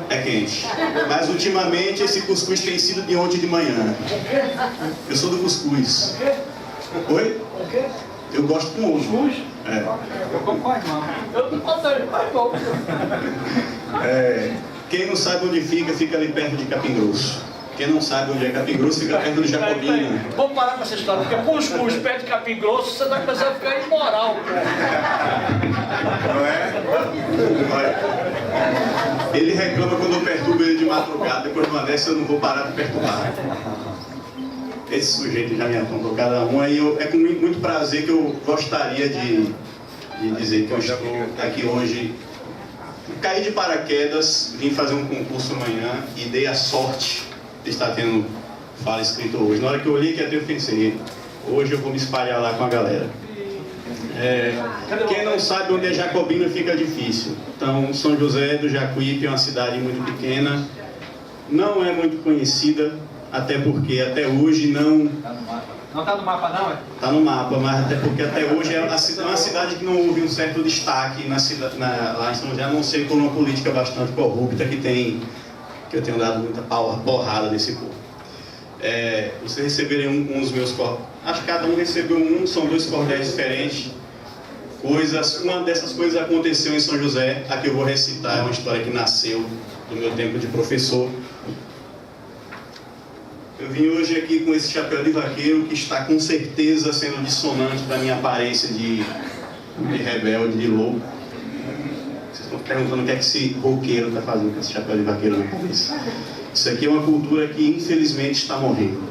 É quente. Mas ultimamente esse cuscuz tem sido de ontem de manhã. Eu sou do cuscuz. Oi? Eu gosto com ovo. É. Eu como com as mãos. Eu não posso ser mais pouco. Quem não sabe onde fica, fica ali perto de Capim Grosso. Quem não sabe onde é Capim Grosso, fica perto de Jacobina. Vamos parar com essa história, porque cuscuz perto de Capim Grosso, você vai começar a ficar imoral. Não é? Olha, ele reclama quando eu perturbo ele de madrugada, depois de uma dessa eu não vou parar de perturbar. Esse sujeito já me apontou cada um, aí é com muito prazer que eu gostaria de dizer que eu estou aqui hoje. Caí de paraquedas, vim fazer um concurso amanhã e dei a sorte de estar tendo fala escrito hoje. Na hora que eu olhei que até eu pensei, hoje eu vou me espalhar lá com a galera. Quem não sabe onde é Jacobina fica difícil. Então, São José do Jacuípe é uma cidade muito pequena, não é muito conhecida, até porque até hoje não... Não está no mapa, não, é? Está no mapa, mas até porque até hoje é uma cidade que não houve um certo destaque lá em São José, a não ser por uma política bastante corrupta que eu tenho dado muita porrada nesse povo. Vocês receberem uns meus cordéis, acho que cada um recebeu um, são 2 cordéis diferentes. Uma dessas coisas aconteceu em São José, a que eu vou recitar é uma história que nasceu do meu tempo de professor. Eu vim hoje aqui com esse chapéu de vaqueiro que está com certeza sendo dissonante da minha aparência de rebelde, de louco. Vocês estão perguntando o que é que esse roqueiro está fazendo com esse chapéu de vaqueiro na cabeça. Isso aqui é uma cultura que infelizmente está morrendo.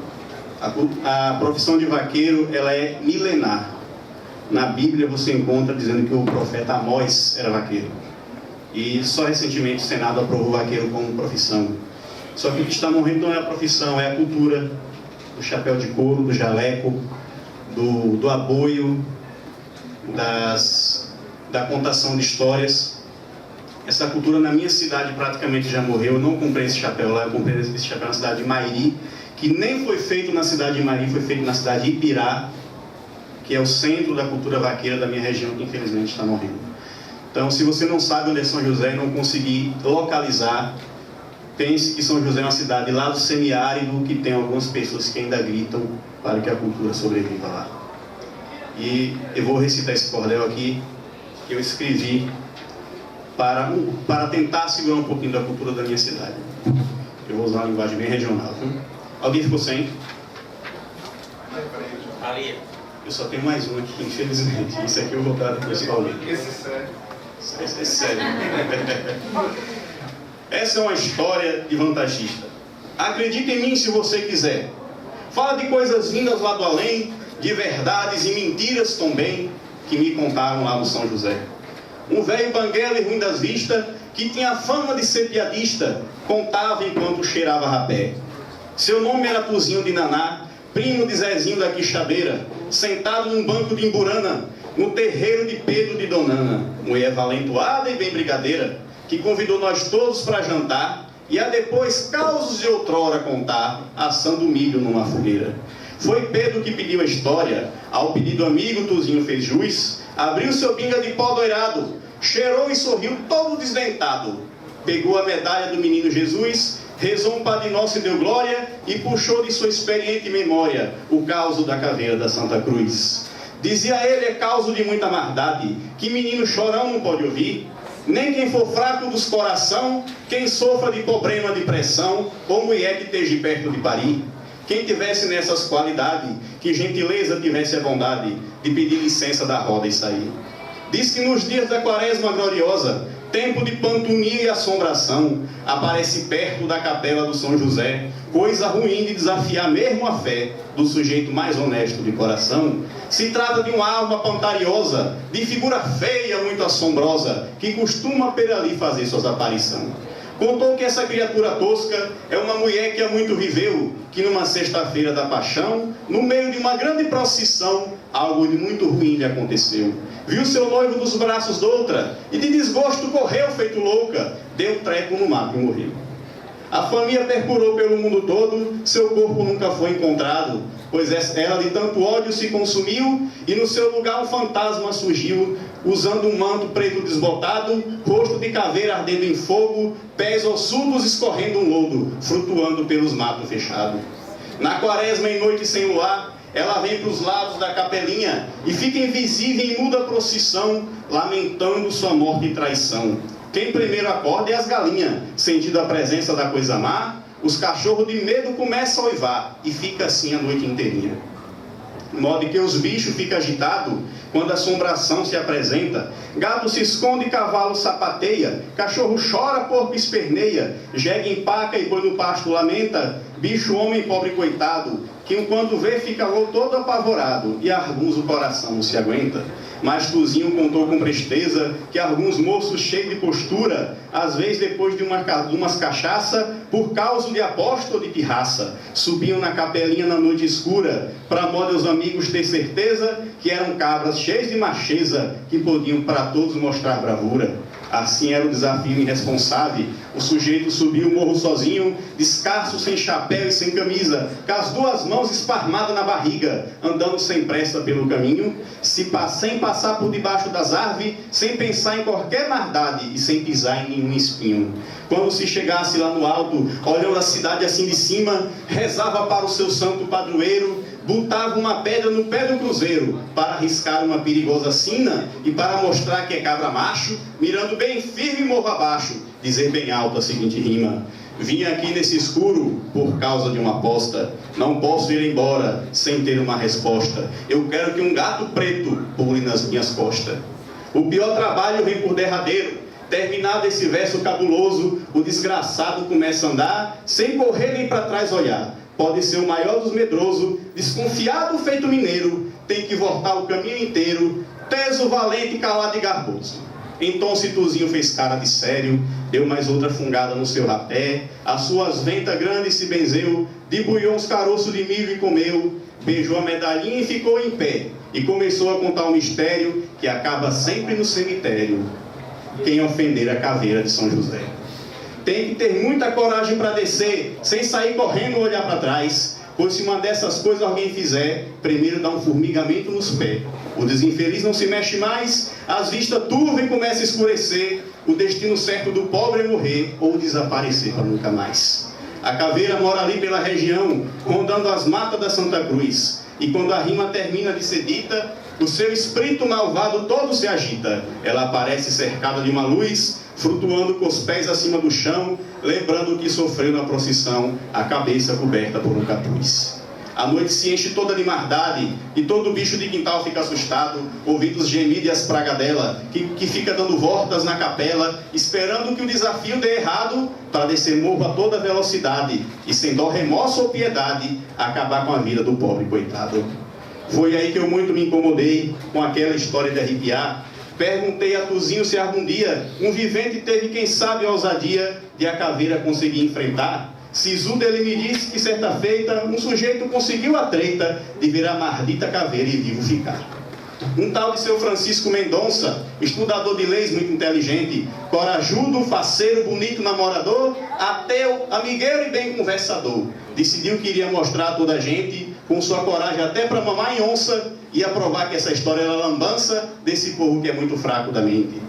A profissão de vaqueiro, ela é milenar. Na Bíblia você encontra dizendo que o profeta Amós era vaqueiro. E só recentemente o Senado aprovou o vaqueiro como profissão. Só que o que está morrendo não é a profissão, é a cultura do chapéu de couro, do jaleco, do aboio, da contação de histórias. Essa cultura na minha cidade praticamente já morreu. Eu não comprei esse chapéu lá, eu comprei esse chapéu na cidade de Mairi, que nem foi feito na cidade de Mairi, foi feito na cidade de Ibirá, que é o centro da cultura vaqueira da minha região, que infelizmente está morrendo. Então, se você não sabe onde é São José e não conseguir localizar, pense que São José é uma cidade lá do semiárido, que tem algumas pessoas que ainda gritam para que a cultura sobreviva lá. E eu vou recitar esse cordel aqui, que eu escrevi para tentar segurar um pouquinho da cultura da minha cidade. Eu vou usar uma linguagem bem regional. Viu? Alguém ficou sem? Ali. Eu só tenho mais um aqui, infelizmente. Isso aqui eu vou dar depois para alguém. Esse é sério. Esse é sério. Essa é uma história de vantagista. Acredite em mim se você quiser. Fala de coisas vindas lá do além, de verdades e mentiras também, que me contaram lá no São José. Um velho banguela e ruim das vistas, que tinha fama de ser piadista, contava enquanto cheirava rapé. Seu nome era Tuzinho de Naná, primo de Zezinho da Quixabeira, sentado num banco de Imburana, no terreiro de Pedro de Donana, mulher valentoada e bem brigadeira, que convidou nós todos para jantar, e a depois causos de outrora contar, assando milho numa fogueira. Foi Pedro que pediu a história, ao pedido amigo Tuzinho fez jus, abriu seu pinga de pó doirado, cheirou e sorriu todo desdentado, pegou a medalha do menino Jesus, rezou um Padre Nosso e deu glória, e puxou de sua experiente memória o causo da caveira da Santa Cruz. Dizia ele, é causo de muita maldade, que menino chorão não pode ouvir, nem quem for fraco dos coração, quem sofra de problema de pressão, ou mulher que esteja perto de parir. Quem tivesse nessas qualidades, que gentileza tivesse a bondade de pedir licença da roda e sair. Diz que nos dias da quaresma gloriosa, tempo de pantomia e assombração, aparece perto da capela do São José, coisa ruim de desafiar mesmo a fé do sujeito mais honesto de coração. Se trata de uma alma pantariosa, de figura feia, muito assombrosa, que costuma per ali fazer suas aparições. Contou que essa criatura tosca é uma mulher que há muito viveu, que numa sexta-feira da paixão, no meio de uma grande procissão, algo de muito ruim lhe aconteceu. Viu seu noivo nos braços doutra, e de desgosto correu feito louca, deu treco no mato e morreu. A família percurou pelo mundo todo, seu corpo nunca foi encontrado, pois ela de tanto ódio se consumiu, e no seu lugar um fantasma surgiu, usando um manto preto desbotado, rosto de caveira ardendo em fogo, pés ossudos escorrendo um lodo, flutuando pelos matos fechados. Na quaresma em noite sem luar, ela vem para os lados da capelinha, e fica invisível em muda procissão, lamentando sua morte e traição. Quem primeiro acorda é as galinhas, sentindo a presença da coisa má, os cachorros de medo começam a uivar, e fica assim a noite inteirinha. De modo que os bichos ficam agitados quando a assombração se apresenta. Gato se esconde, cavalo sapateia, cachorro chora, porco esperneia, jegue empaca e boi no pasto lamenta, bicho homem pobre coitado, que enquanto vê fica todo apavorado, e alguns o coração não se aguenta. Mas Tuzinho contou com presteza que alguns moços cheios de postura, às vezes depois de umas cachaça, por causa de aposta ou de pirraça, subiam na capelinha na noite escura, para modo os amigos ter certeza que eram cabras cheias de macheza, que podiam para todos mostrar bravura. Assim era o desafio irresponsável. O sujeito subiu o morro sozinho, descalço, sem chapéu e sem camisa, com as duas mãos esparmadas na barriga, andando sem pressa pelo caminho, sem passar por debaixo das árvores, sem pensar em qualquer maldade e sem pisar em nenhum espinho. Quando se chegasse lá no alto, olhando a cidade assim de cima, rezava para o seu santo padroeiro, botava uma pedra no pé do cruzeiro para arriscar uma perigosa sina e para mostrar que é cabra macho, mirando bem firme morro abaixo, dizer bem alto a seguinte rima: vim aqui nesse escuro por causa de uma aposta, não posso ir embora sem ter uma resposta, eu quero que um gato preto pule nas minhas costas. O pior trabalho vem por derradeiro. Terminado esse verso cabuloso, o desgraçado começa a andar sem correr nem para trás olhar. Pode ser o maior dos medrosos, desconfiado feito mineiro, tem que voltar o caminho inteiro, teso, valente, calado e garboso. Então Tuzinho fez cara de sério, deu mais outra fungada no seu rapé, as suas ventas grandes se benzeu, debulhou uns caroços de milho e comeu, beijou a medalhinha e ficou em pé, e começou a contar um mistério que acaba sempre no cemitério: quem ofender a caveira de São José. Tem que ter muita coragem para descer, sem sair correndo ou olhar para trás, pois se uma dessas coisas alguém fizer, primeiro dá um formigamento nos pés. O desinfeliz não se mexe mais, as vistas turvem e começa a escurecer, o destino certo do pobre é morrer ou desaparecer para nunca mais. A caveira mora ali pela região, rondando as matas da Santa Cruz, e quando a rima termina de ser dita, o seu espírito malvado todo se agita. Ela aparece cercada de uma luz, flutuando com os pés acima do chão, lembrando que sofreu na procissão, a cabeça coberta por um capuz. A noite se enche toda de maldade, e todo bicho de quintal fica assustado, ouvindo os gemidos e as pragas dela, que fica dando voltas na capela, esperando que o desafio dê errado, para descer morro a toda velocidade, e sem dó, remorso ou piedade, acabar com a vida do pobre coitado. Foi aí que eu muito me incomodei com aquela história de arrepiar. Perguntei a Tuzinho se algum dia um vivente teve, quem sabe, a ousadia de a caveira conseguir enfrentar. Sisudo ele me disse que certa feita um sujeito conseguiu a treta de virar maldita caveira e vivo ficar. Um tal de seu Francisco Mendonça, estudador de leis muito inteligente, corajudo, faceiro, bonito, namorador, ateu, amigueiro e bem conversador, decidiu que iria mostrar a toda a gente, com sua coragem até para mamar em onça, ia provar que essa história era lambança desse povo que é muito fraco da mente.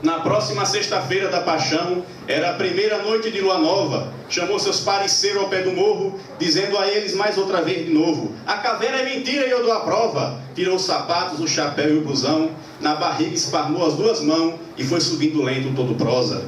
Na próxima sexta-feira da Paixão, era a primeira noite de lua nova, chamou seus parceiros ao pé do morro, dizendo a eles mais outra vez de novo: a caveira é mentira e eu dou a prova. Tirou os sapatos, o chapéu e o blusão, na barriga esparmou as duas mãos e foi subindo lento todo prosa.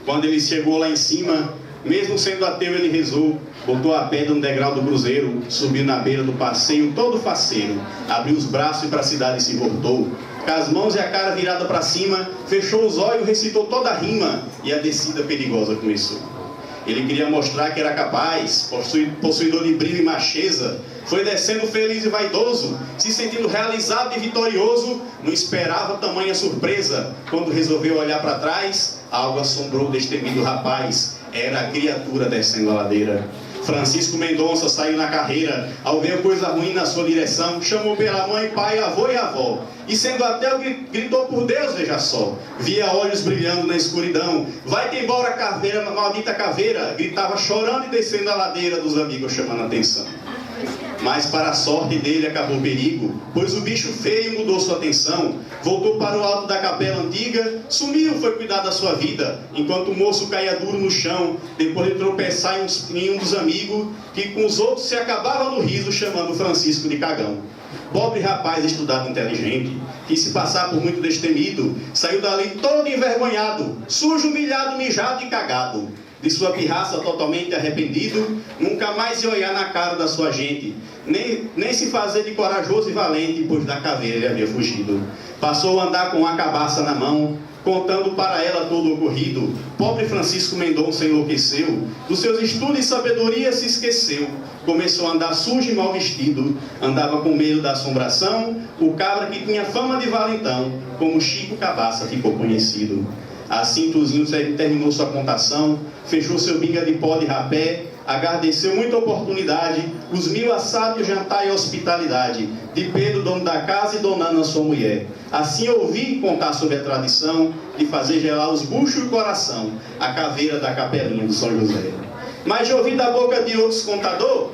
Quando ele chegou lá em cima, mesmo sendo ateu, ele rezou, botou a pedra no degrau do cruzeiro, subiu na beira do passeio todo faceiro, abriu os braços e para a cidade se voltou. Com as mãos e a cara virada para cima, fechou os olhos, recitou toda a rima, e a descida perigosa começou. Ele queria mostrar que era capaz, possuidor de brilho e macheza, foi descendo feliz e vaidoso, se sentindo realizado e vitorioso, não esperava tamanha surpresa, quando resolveu olhar para trás, algo assombrou o destemido rapaz, era a criatura descendo a ladeira. Francisco Mendonça saiu na carreira, ao ver coisa ruim na sua direção, chamou pela mãe, pai, avô e avó. E sendo ateu, gritou por Deus, veja só. Via olhos brilhando na escuridão. Vai-te embora, caveira, maldita caveira. Gritava chorando e descendo a ladeira dos amigos chamando a atenção. Mas para a sorte dele acabou o perigo, pois o bicho feio mudou sua atenção, voltou para o alto da capela antiga, sumiu, foi cuidar da sua vida, enquanto o moço caía duro no chão, depois de tropeçar em um dos amigos, que com os outros se acabava no riso, chamando Francisco de cagão. Pobre rapaz estudado e inteligente, quis se passar por muito destemido, saiu dali todo envergonhado, sujo, humilhado, mijado e cagado. De sua pirraça totalmente arrependido, nunca mais ia olhar na cara da sua gente, nem se fazer de corajoso e valente, pois da caveira ele havia fugido. Passou a andar com a cabaça na mão, contando para ela todo o ocorrido. Pobre Francisco Mendonça enlouqueceu, dos seus estudos e sabedoria se esqueceu. Começou a andar sujo e mal vestido, andava com medo da assombração, o cabra que tinha fama de valentão, como Chico Cabaça ficou conhecido. Assim Tuzinho terminou sua contação, fechou seu binga de pó de rapé, agradeceu muita oportunidade, os 1000 assados, jantar e hospitalidade, de Pedro, dono da casa, e Dona Ana, sua mulher. Assim ouvi contar sobre a tradição de fazer gelar os buchos e o coração, a caveira da capelinha do São José. Mas já ouvi da boca de outros contadores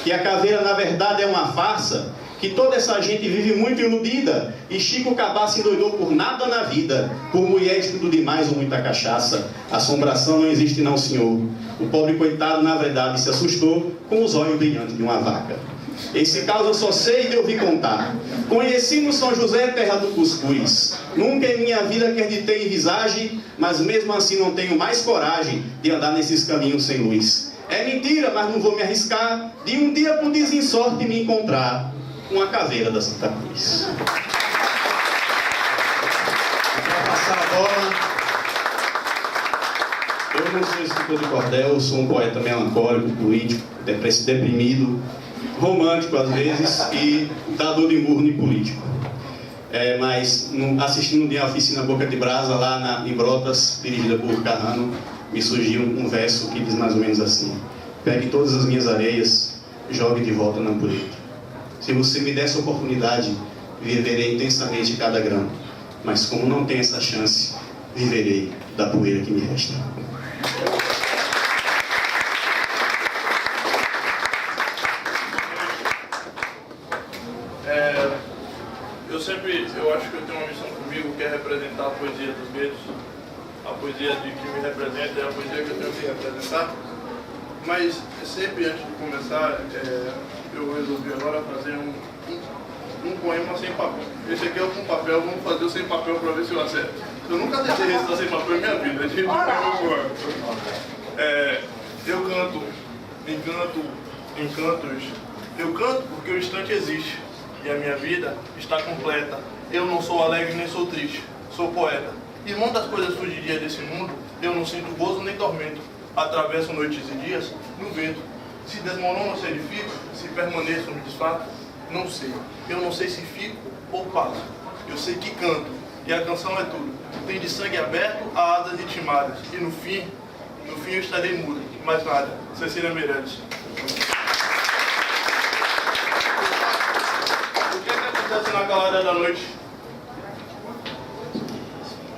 que a caveira na verdade é uma farsa, que toda essa gente vive muito iludida, e Chico Cabaça endoidou por nada na vida, por mulheres tudo demais ou muita cachaça. Assombração não existe não, senhor. O pobre coitado na verdade se assustou com os olhos brilhantes de uma vaca. Esse caso eu só sei de ouvir contar. Conheci no São José, terra do cuscuz. Nunca em minha vida acreditei em visagem, mas mesmo assim não tenho mais coragem de andar nesses caminhos sem luz. É mentira, mas não vou me arriscar de um dia por desensorte me encontrar com a caveira da Santa Cruz. Para passar a bola, eu não sou escritor de cordel, eu sou um poeta melancólico, político, deprimido, romântico às vezes e dador de murro em político. Mas assistindo um dia a oficina Boca de Brasa lá em Brotas, dirigida por Carrano, me surgiu um verso que diz mais ou menos assim: pegue todas as minhas areias, jogue de volta na poeira. Se você me der essa oportunidade, viverei intensamente cada grão. Mas como não tenho essa chance, viverei da poeira que me resta. Eu acho que eu tenho uma missão comigo, que é representar a poesia dos guetos. A poesia que me representa é a poesia que eu tenho que representar. Mas sempre antes de começar, eu resolvi agora fazer um poema sem papel. Esse aqui é o com papel, vamos fazer o sem papel para ver se eu acerto. Eu nunca deixei recitar sem papel em minha vida, gente. Eu canto, encantos. Eu canto porque o instante existe e a minha vida está completa. Eu não sou alegre nem sou triste, sou poeta. Irmão das coisas fugidias desse mundo, eu não sinto gozo nem tormento. Atravesso noites e dias no vento. Se desmorono, se edifico, se permaneço, me desfaço, não sei. Eu não sei se fico ou passo. Eu sei que canto, e a canção é tudo. Tem de sangue aberto a asas ritmadas. E no fim eu estarei mudo. Mais nada. Cecília Meirelles. O que acontece na calada da noite?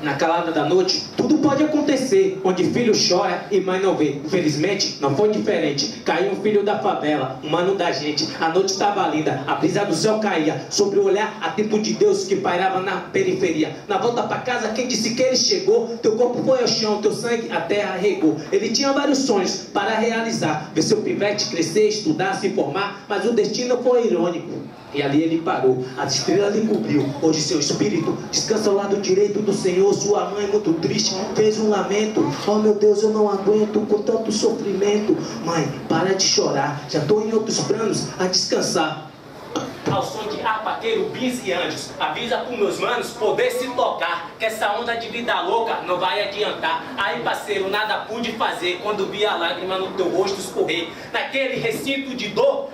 Na calada da noite, tudo pode acontecer, onde filho chora e mãe não vê. Infelizmente, não foi diferente. Caiu um filho da favela, um mano da gente. A noite estava linda, a brisa do céu caía sobre o olhar atento de Deus que pairava na periferia. Na volta pra casa, quem disse que ele chegou? Teu corpo foi ao chão, teu sangue a terra regou. Ele tinha vários sonhos para realizar, ver seu pivete crescer, estudar, se formar, mas o destino foi irônico. E ali ele parou, as estrelas lhe cobriu. Hoje seu espírito descansa ao lado direito do Senhor. Sua mãe, muito triste, fez um lamento. Oh meu Deus, eu não aguento com tanto sofrimento. Mãe, para de chorar, já tô em outros planos a descansar. Ao som de apaqueiro, bis e anjos, avisa pros meus manos poder se tocar, que essa onda de vida louca não vai adiantar. Aí parceiro, nada pude fazer quando vi a lágrima no teu rosto escorrer. Naquele recinto de dor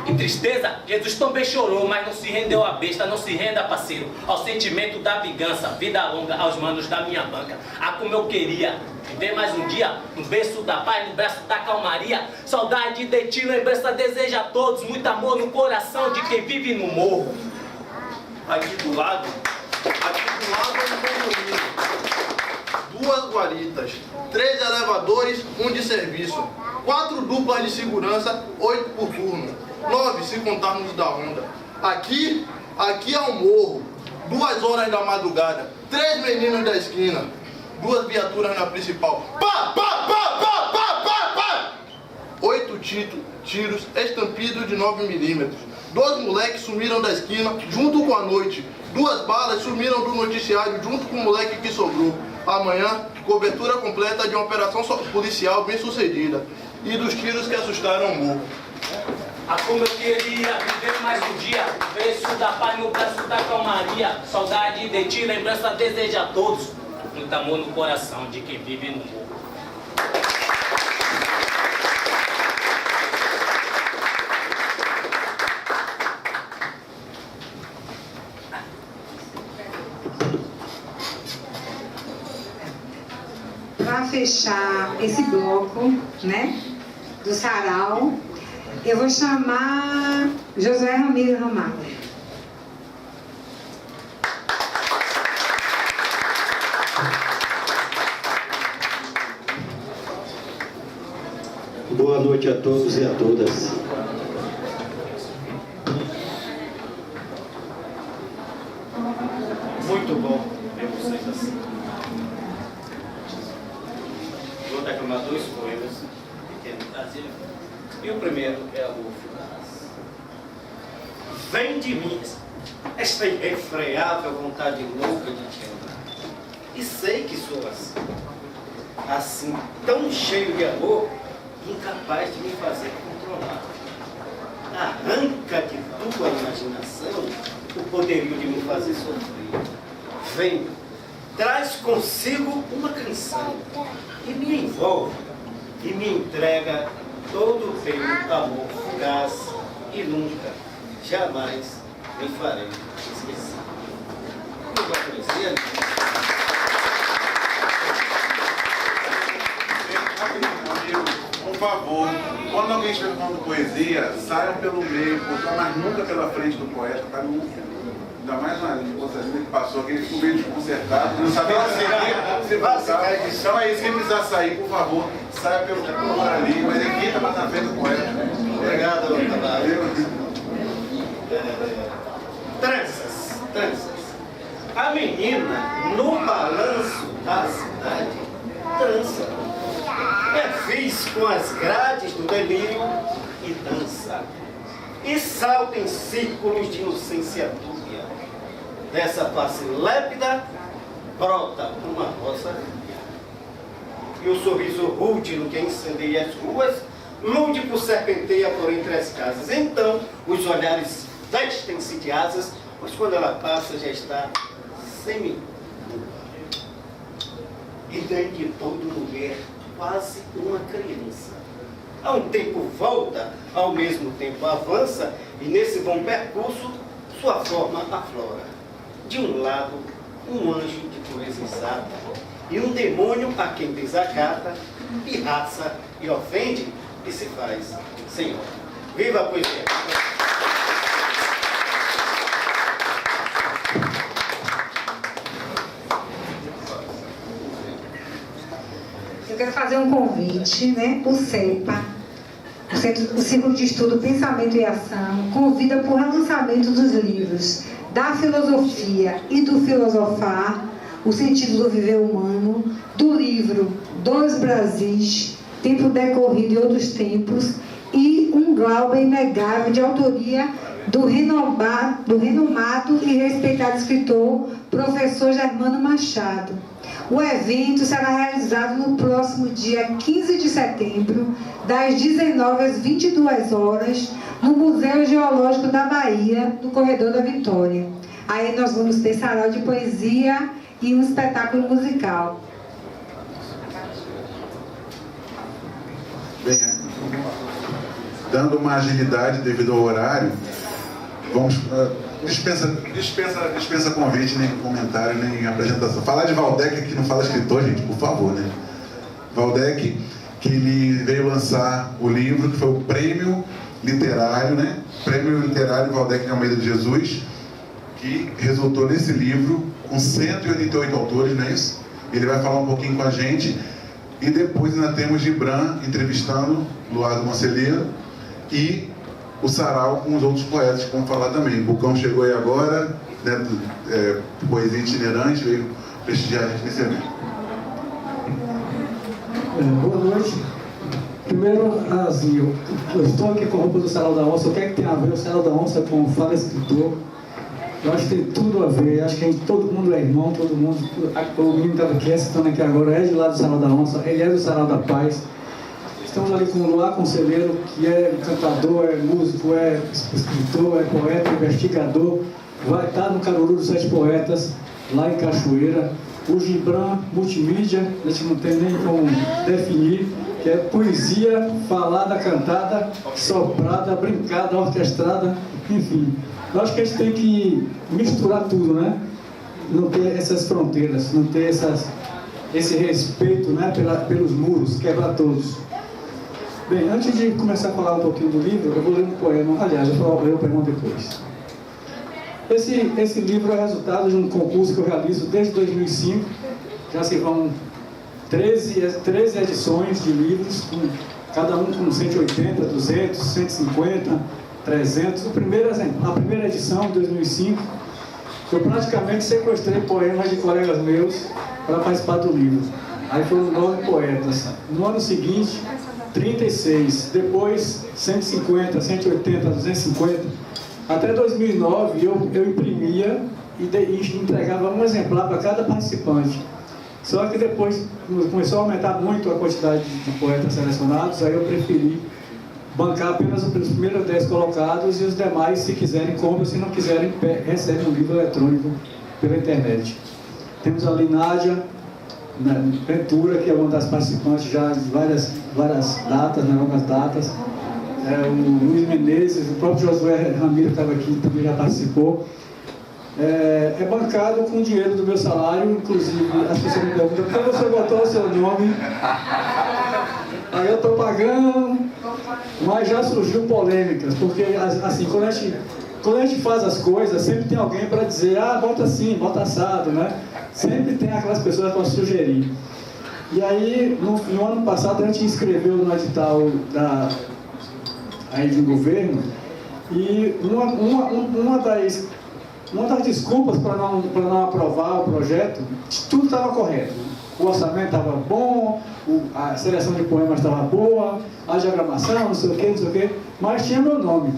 e tristeza, Jesus também chorou, mas não se rendeu à besta. Não se renda, parceiro, ao sentimento da vingança. Vida longa aos manos da minha banca. Ah, como eu queria viver mais um dia no berço da paz, no braço da calmaria. Saudade de ti, lembrança deseja a todos. Muito amor no coração de quem vive no morro. Aqui do lado é um condomínio. 2 guaritas, 3 elevadores, 1 de serviço, 4 duplas de segurança, 8 por turno. 9 se contarmos da onda. Aqui é um morro. 2 horas da madrugada. 3 meninos da esquina. 2 viaturas na principal. Pá, pá, pá, pá, pá, pá, pá. 8 tiros estampidos de 9mm. 2 moleques sumiram da esquina junto com a noite. 2 balas sumiram do noticiário junto com o moleque que sobrou. Amanhã, cobertura completa de uma operação policial bem sucedida. E dos tiros que assustaram o morro. Ah, como eu queria viver mais um dia. Berço da paz no braço da calmaria. Saudade de ti, lembrança deseja a todos. Muito amor no coração de quem vive no morro. Para fechar esse bloco, né, do sarau, eu vou chamar Josué Ramiro Ramalho. Boa noite a todos e a todas. Muito bom ver vocês assim. Vou declamar 2 poemas que tem no Brasil. E o primeiro é o Fugaz. Vem de mim esta irrefreável vontade louca de te amar. E sei que sou assim tão cheio de amor, incapaz de me fazer controlar. Arranca de tua imaginação o poderio de me fazer sofrer. Vem, traz consigo uma canção e me envolve e me entrega todo o teu amor fugaz e nunca, jamais me farei esquecer. Uma poesia, por favor, quando alguém estiver falando poesia, saiam pelo meio, mas nunca pela frente do poeta, para não. Ainda mais uma moçadinha que passou aqui, ele ficou meio desconcertado, não sabia se voltar. Então é isso, quem precisar sair, por favor, saia pelo por ali, mas evita mais na frente do poeta. Obrigado, valeu. Tranças. A menina, no balanço da cidade, trança. Fiz com as grades do delírio e dança. E salta em círculos de inocência dúbia. Dessa face lépida, brota uma rosa. E o sorriso rútilo que incendeia as ruas, lúdico serpenteia por entre as casas. Então, os olhares vestem-se de asas, pois quando ela passa já está semi-nua. E dentro de todo mulher, quase uma criança. Há um tempo volta, ao mesmo tempo avança, e nesse bom percurso, sua forma aflora. De um lado, um anjo de pureza exata, e um demônio a quem desacata, pirraça e ofende, e se faz senhor. Viva a poesia! Eu quero fazer um convite, né? O CEPA, o Círculo de Estudo Pensamento e Ação, convida para o relançamento dos livros Da Filosofia e do Filosofar, O Sentido do Viver Humano, do livro Dois Brasis, Tempo Decorrido e Outros Tempos, e Um Glauber Inegável, de autoria do renomado e respeitado escritor, professor Germano Machado. O evento será realizado no próximo dia 15 de setembro, das 19 às 22 horas, no Museu Geológico da Bahia, no Corredor da Vitória. Aí nós vamos ter sarau de poesia e um espetáculo musical. Bem, dando uma agilidade devido ao horário, vamos... Dispensa convite, nem comentário, nem apresentação. Falar de Waldeck aqui não fala escritor, gente, por favor, né? Waldeck, que ele veio lançar o livro, que foi o Prêmio Literário, né? Prêmio Literário Waldeck de Almeida de Jesus, que resultou nesse livro com 188 autores, não é isso? Ele vai falar um pouquinho com a gente. E depois ainda temos Gibran entrevistando Luado Moncelier e o sarau com os outros poetas que vão falar também. O Bucão chegou aí agora, né, poesia itinerante, veio prestigiar a gente nesse evento. Boa noite. Primeiro, assim, eu estou aqui com a roupa do Sarau da Onça. O que é que tem a ver o Sarau da Onça com o Fala Escritor? Eu acho que tem tudo a ver. Acho que todo mundo é irmão, todo mundo... O menino estava aqui, assistindo aqui agora, é de lá do Sarau da Onça, ele é do Sarau da Paz. Estamos ali com o Luar Conselheiro, que é cantador, é músico, é escritor, é poeta, investigador. Vai estar no Caruru dos Sete Poetas, lá em Cachoeira. O Gibran Multimídia, a gente não tem nem como definir, que é poesia falada, cantada, soprada, brincada, orquestrada, enfim. Eu acho que a gente tem que misturar tudo, né? Não ter essas fronteiras, não ter esse respeito, né, pelos muros, quebrar todos. Bem, antes de começar a falar um pouquinho do livro, eu vou ler um poema. Aliás, eu vou ler o poema depois. Esse livro é resultado de um concurso que eu realizo desde 2005. Já se vão 13 edições de livros, cada um com 180, 200, 150, 300. A primeira edição, em 2005, eu praticamente sequestrei poemas de colegas meus para participar do livro. Aí foram 9 poetas. No ano seguinte, 36. Depois, 150, 180, 250. Até 2009, eu imprimia e entregava um exemplar para cada participante. Só que depois começou a aumentar muito a quantidade de poetas selecionados, aí eu preferi bancar apenas os primeiros 10 colocados e os demais, se quiserem, compram, se não quiserem, recebem um livro eletrônico pela internet. Temos ali Nádia Ventura, que é uma das participantes já de várias datas, né, longas datas. O Luiz Menezes, o próprio Josué Ramiro estava aqui, também já participou. É bancado com o dinheiro do meu salário, inclusive as pessoas me perguntam: por que você botou o seu nome? Aí eu estou pagando, mas já surgiu polêmicas, porque assim, quando a gente faz as coisas, sempre tem alguém para dizer: ah, bota assim, bota assado, né? Sempre tem aquelas pessoas para sugerir. E aí, no ano passado, a gente inscreveu no edital aí do governo, e uma das desculpas para não aprovar o projeto, tudo estava correto. O orçamento estava bom, a seleção de poemas estava boa, a diagramação, não sei o quê, mas tinha meu nome.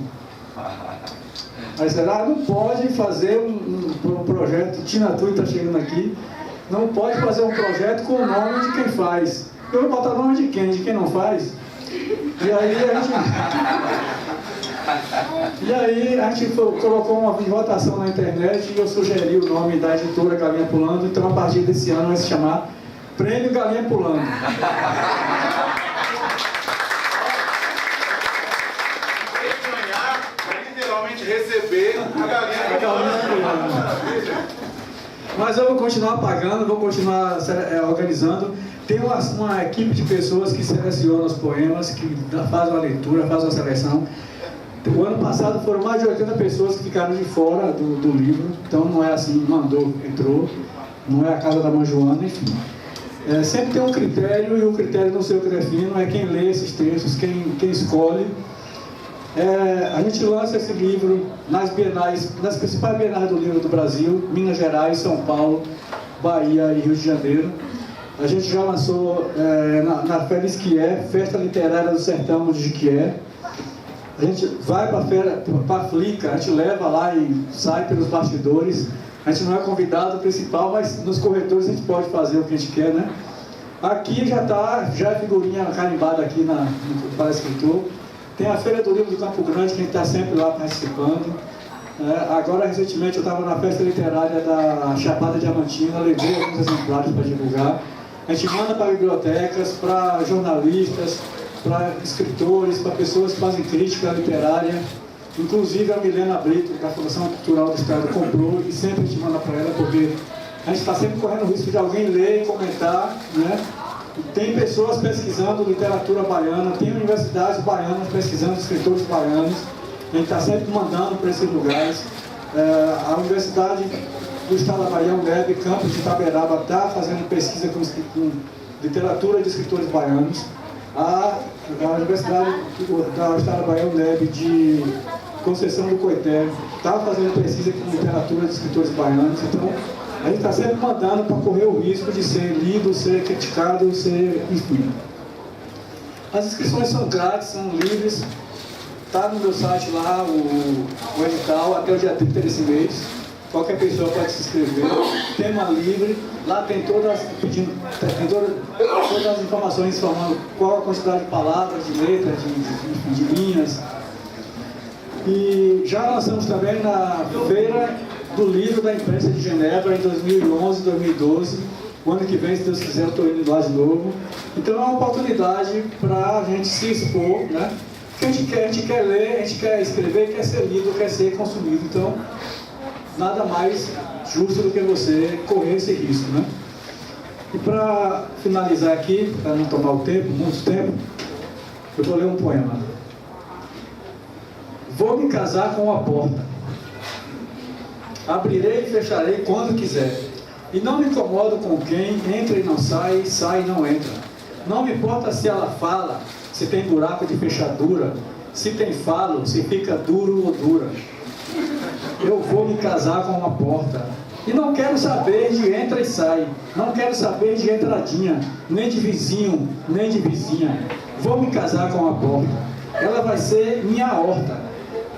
Aí será, não pode fazer um projeto, Tina Tui está chegando aqui, não pode fazer um projeto com o nome de quem faz. Eu vou botar o nome de quem? De quem não faz? E aí a gente colocou uma votação na internet e eu sugeri o nome da editora Galinha Pulando. Então, a partir desse ano vai se chamar Prêmio Galinha Pulando. Literalmente receber a galinha pulando. Mas eu vou continuar pagando, vou continuar organizando. Tem uma equipe de pessoas que selecionam os poemas, que fazem a leitura, fazem a seleção. O ano passado foram mais de 80 pessoas que ficaram de fora do livro. Então não é assim, mandou, entrou. Não é a casa da mãe Joana, enfim. Sempre tem um critério, e o critério não sei o que defino, é quem lê esses textos, quem escolhe. A gente lança esse livro nas principais bienais do livro do Brasil: Minas Gerais, São Paulo, Bahia e Rio de Janeiro. A gente já lançou na Félix Quié, Festa Literária do Sertão de Jiquié. A gente vai para a Flica, a gente leva lá e sai pelos bastidores. A gente não é convidado principal, mas nos corredores a gente pode fazer o que a gente quer, né? Aqui já é figurinha carimbada aqui para escritor. Tem a Feira do Livro do Campo Grande, que a gente está sempre lá participando. Agora, recentemente, eu estava na festa literária da Chapada Diamantina, levei alguns exemplares para divulgar. A gente manda para bibliotecas, para jornalistas, para escritores, para pessoas que fazem crítica literária. Inclusive a Milena Brito, da Fundação Cultural do Estado, comprou, e sempre a gente manda para ela, porque a gente está sempre correndo o risco de alguém ler e comentar, né? Tem pessoas pesquisando literatura baiana, tem universidades baianas pesquisando escritores baianos. A gente está sempre mandando para esses lugares. A Universidade do Estado da Bahia, UNEB, campus de Itaberaba, está fazendo pesquisa com literatura de escritores baianos. A Universidade do Estado da Bahia, UNEB, de Conceição do Coité, está fazendo pesquisa com literatura de escritores baianos. Então, a gente está sempre mandando para correr o risco de ser lido, ser criticado, enfim. As inscrições são grátis, são livres. Está no meu site lá, o edital, até o dia 30 desse mês. qualquer pessoa pode se inscrever, tema livre, lá tem todas as informações informando qual a quantidade de palavras, de letras, de linhas. E já lançamos também na Feira do Livro da Imprensa de Genebra em 2011, 2012. O ano que vem, se Deus quiser, eu estou indo lá de novo. Então é uma oportunidade para a gente se expor, né? Porque a gente quer ler, a gente quer escrever, quer ser lido, quer ser consumido. Então, nada mais justo do que você correr esse risco, né? E para finalizar aqui, para não tomar muito tempo, eu vou ler um poema. Vou me casar com a porta. Abrirei e fecharei quando quiser. E não me incomodo com quem entra e não sai, sai e não entra. Não me importa se ela fala, se tem buraco de fechadura, se tem falo, se fica duro ou dura. Eu vou me casar com uma porta. E não quero saber de entra e sai. Não quero saber de entradinha, nem de vizinho, nem de vizinha. Vou me casar com a porta. Ela vai ser minha horta.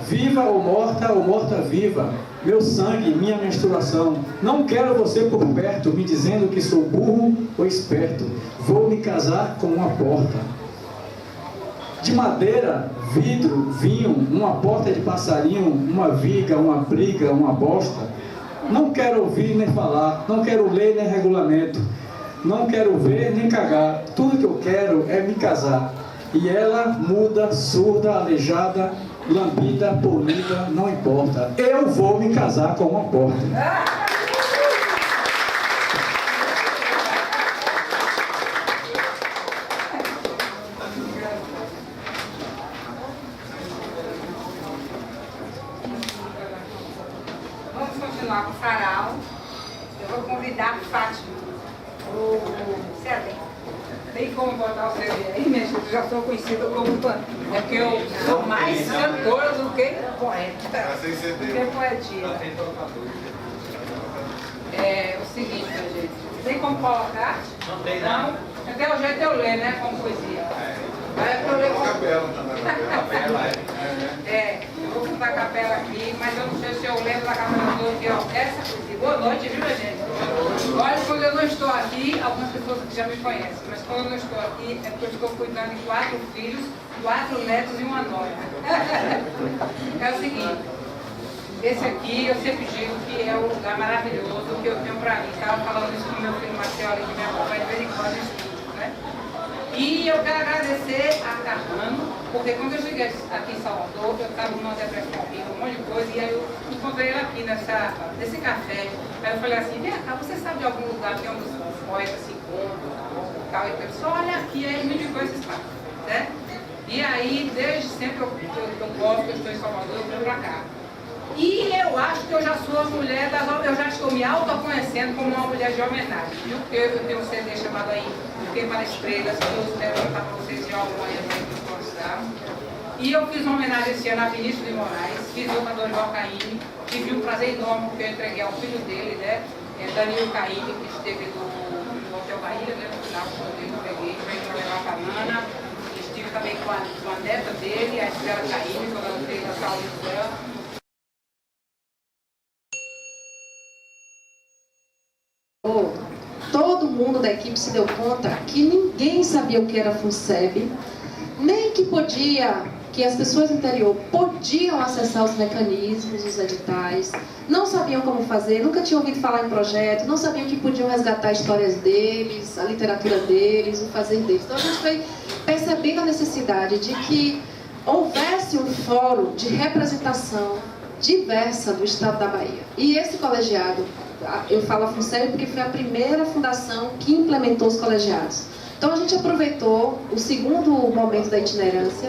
Viva ou morta viva. Meu sangue, minha menstruação. Não quero você por perto, me dizendo que sou burro ou esperto. Vou me casar com uma porta. De madeira, vidro, vinho, uma porta de passarinho, uma viga, uma briga, uma bosta. Não quero ouvir nem falar, não quero ler nem regulamento. Não quero ver nem cagar. Tudo que eu quero é me casar. E ela, muda, surda, aleijada, lambida, polida, não importa. Eu vou me casar com uma porta. Vamos continuar com o sarau. Eu vou convidar o Fátima, o Célio. Tem como botar o CD aí, minha gente? Eu já sou conhecida como... É porque eu sou mais cantora do que poeta. Do que poetia. É o seguinte, minha gente. Tem como colocar? Não tem, não. Até o jeito eu ler, né? Como poesia. Aí eu leio capela. Eu vou cantar a capela aqui, mas eu não sei se eu lembro da capela toda aqui, ó. Essa poesia. Boa noite, viu, minha gente? Olha, quando eu não estou aqui, algumas pessoas que já me conhecem, mas quando eu não estou aqui é porque eu estou cuidando de 4 filhos, 4 netos e uma nora. É o seguinte, esse aqui eu sempre digo que é o lugar maravilhoso que eu tenho para mim. Estava falando isso com meu filho Marcelo, que me acompanha de vez em quando no estúdio, né? E eu quero agradecer a Carmano, porque quando eu cheguei aqui em Salvador, eu estava numa depressão horrível, um monte de coisa, e aí eu encontrei ela aqui nesse café. Aí eu falei assim, vem cá, você sabe de algum lugar que é onde os poetas se encontram, tal, e tal? Só olha aqui, aí ele me indicou esse espaço, né? E aí, desde sempre eu gosto, eu estou em Salvador, eu venho pra cá. E eu acho que eu já sou a mulher eu já estou me autoconhecendo como uma mulher de homenagem, viu? Porque eu tenho um CD chamado aí Porque para Estrelas, que eu espero contar para vocês de alguma que gostar. E eu fiz uma homenagem esse ano a Vinícius de Moraes, fiz outra do Dorival Caymmi, tive um prazer enorme porque eu entreguei ao filho dele, né? Danilo Caymmi, que esteve no Hotel Bahia, né? No final, quando eu entreguei, para levar para a Nana. Estive também com a neta dele, a Estela Caymmi, quando ela fez a saúde dela. Todo mundo da equipe se deu conta que ninguém sabia o que era FUNSEB, nem que as pessoas do interior podiam acessar os mecanismos, os editais, não sabiam como fazer, nunca tinham ouvido falar em projeto, não sabiam que podiam resgatar histórias deles, a literatura deles, o fazer deles. Então a gente foi percebendo a necessidade de que houvesse um fórum de representação diversa do estado da Bahia. E esse colegiado, eu falo a FUNSEB porque foi a primeira fundação que implementou os colegiados. Então a gente aproveitou o segundo momento da itinerância,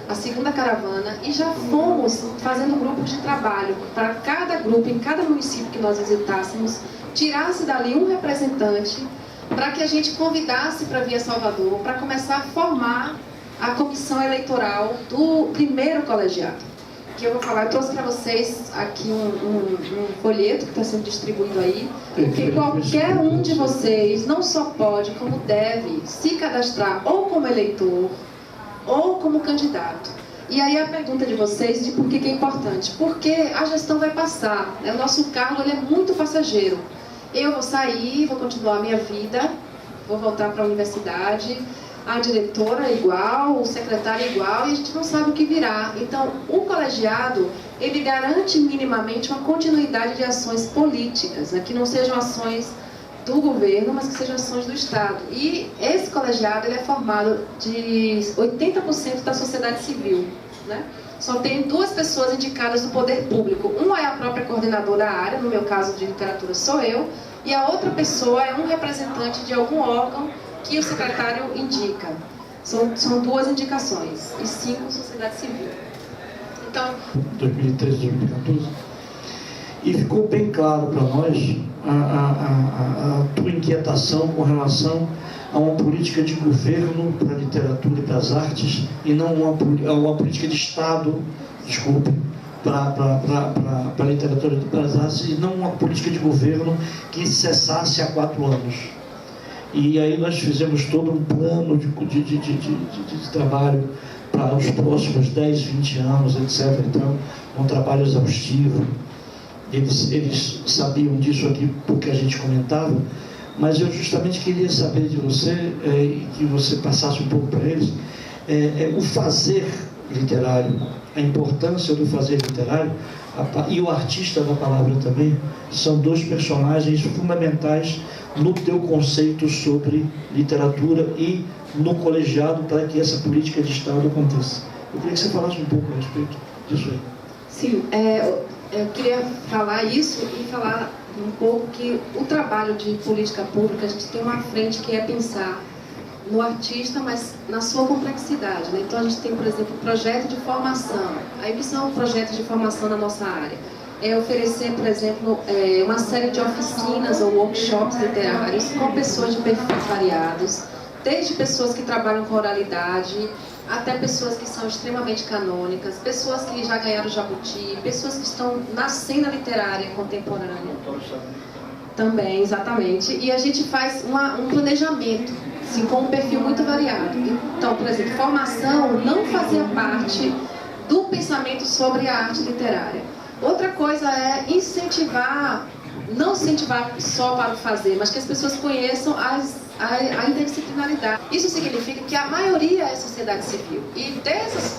a segunda caravana, e já fomos fazendo grupos de trabalho para cada grupo, em cada município que nós visitássemos, tirasse dali um representante para que a gente convidasse para vir a Salvador, para começar a formar a comissão eleitoral do primeiro colegiado. Que eu vou falar, eu trouxe para vocês aqui um folheto que está sendo distribuído aí, que qualquer um de vocês não só pode, como deve se cadastrar ou como eleitor ou como candidato. E aí a pergunta de vocês de por que é importante. Porque a gestão vai passar, né? O nosso cargo ele é muito passageiro. Eu vou sair, vou continuar a minha vida, vou voltar para a universidade, a diretora é igual, o secretário é igual, e a gente não sabe o que virá. Então, o colegiado, ele garante minimamente uma continuidade de ações políticas, né? Que não sejam ações do governo, mas que sejam ações do Estado. E esse colegiado ele é formado de 80% da sociedade civil, né? Só tem 2 pessoas indicadas do poder público. Uma é a própria coordenadora da área, no meu caso de literatura sou eu, e a outra pessoa é um representante de algum órgão que o secretário indica. São 2 indicações, e 5 sociedade civil. Então, 2013, 2014, e ficou bem claro para nós a tua inquietação com relação a uma política de governo para a literatura e para as artes, e não uma política de Estado, desculpe, para a literatura e para as artes, e não uma política de governo que cessasse há 4 anos. E aí nós fizemos todo um plano de trabalho para os próximos 10, 20 anos, etc. Então, um trabalho exaustivo. Eles sabiam disso aqui porque a gente comentava, mas eu justamente queria saber de você, que você passasse um pouco para eles, o fazer literário, a importância do fazer literário, e o artista da palavra também, são 2 personagens fundamentais no teu conceito sobre literatura e no colegiado para que essa política de Estado aconteça. Eu queria que você falasse um pouco a respeito disso aí. Sim, eu queria falar isso e falar um pouco que o trabalho de política pública, a gente tem uma frente que é pensar no artista, mas na sua complexidade, né? Então a gente tem, por exemplo, projeto de formação. Aí são projetos de formação na nossa área. É oferecer, por exemplo, uma série de oficinas ou workshops literários com pessoas de perfis variados, desde pessoas que trabalham com oralidade, até pessoas que são extremamente canônicas, pessoas que já ganharam Jabuti, pessoas que estão na cena literária contemporânea. Também, exatamente. E a gente faz um planejamento, assim, com um perfil muito variado. Então, por exemplo, formação não fazia parte do pensamento sobre a arte literária. Outra coisa é incentivar, não incentivar só para o fazer, mas que as pessoas conheçam a interdisciplinaridade. Isso significa que a maioria é sociedade civil. E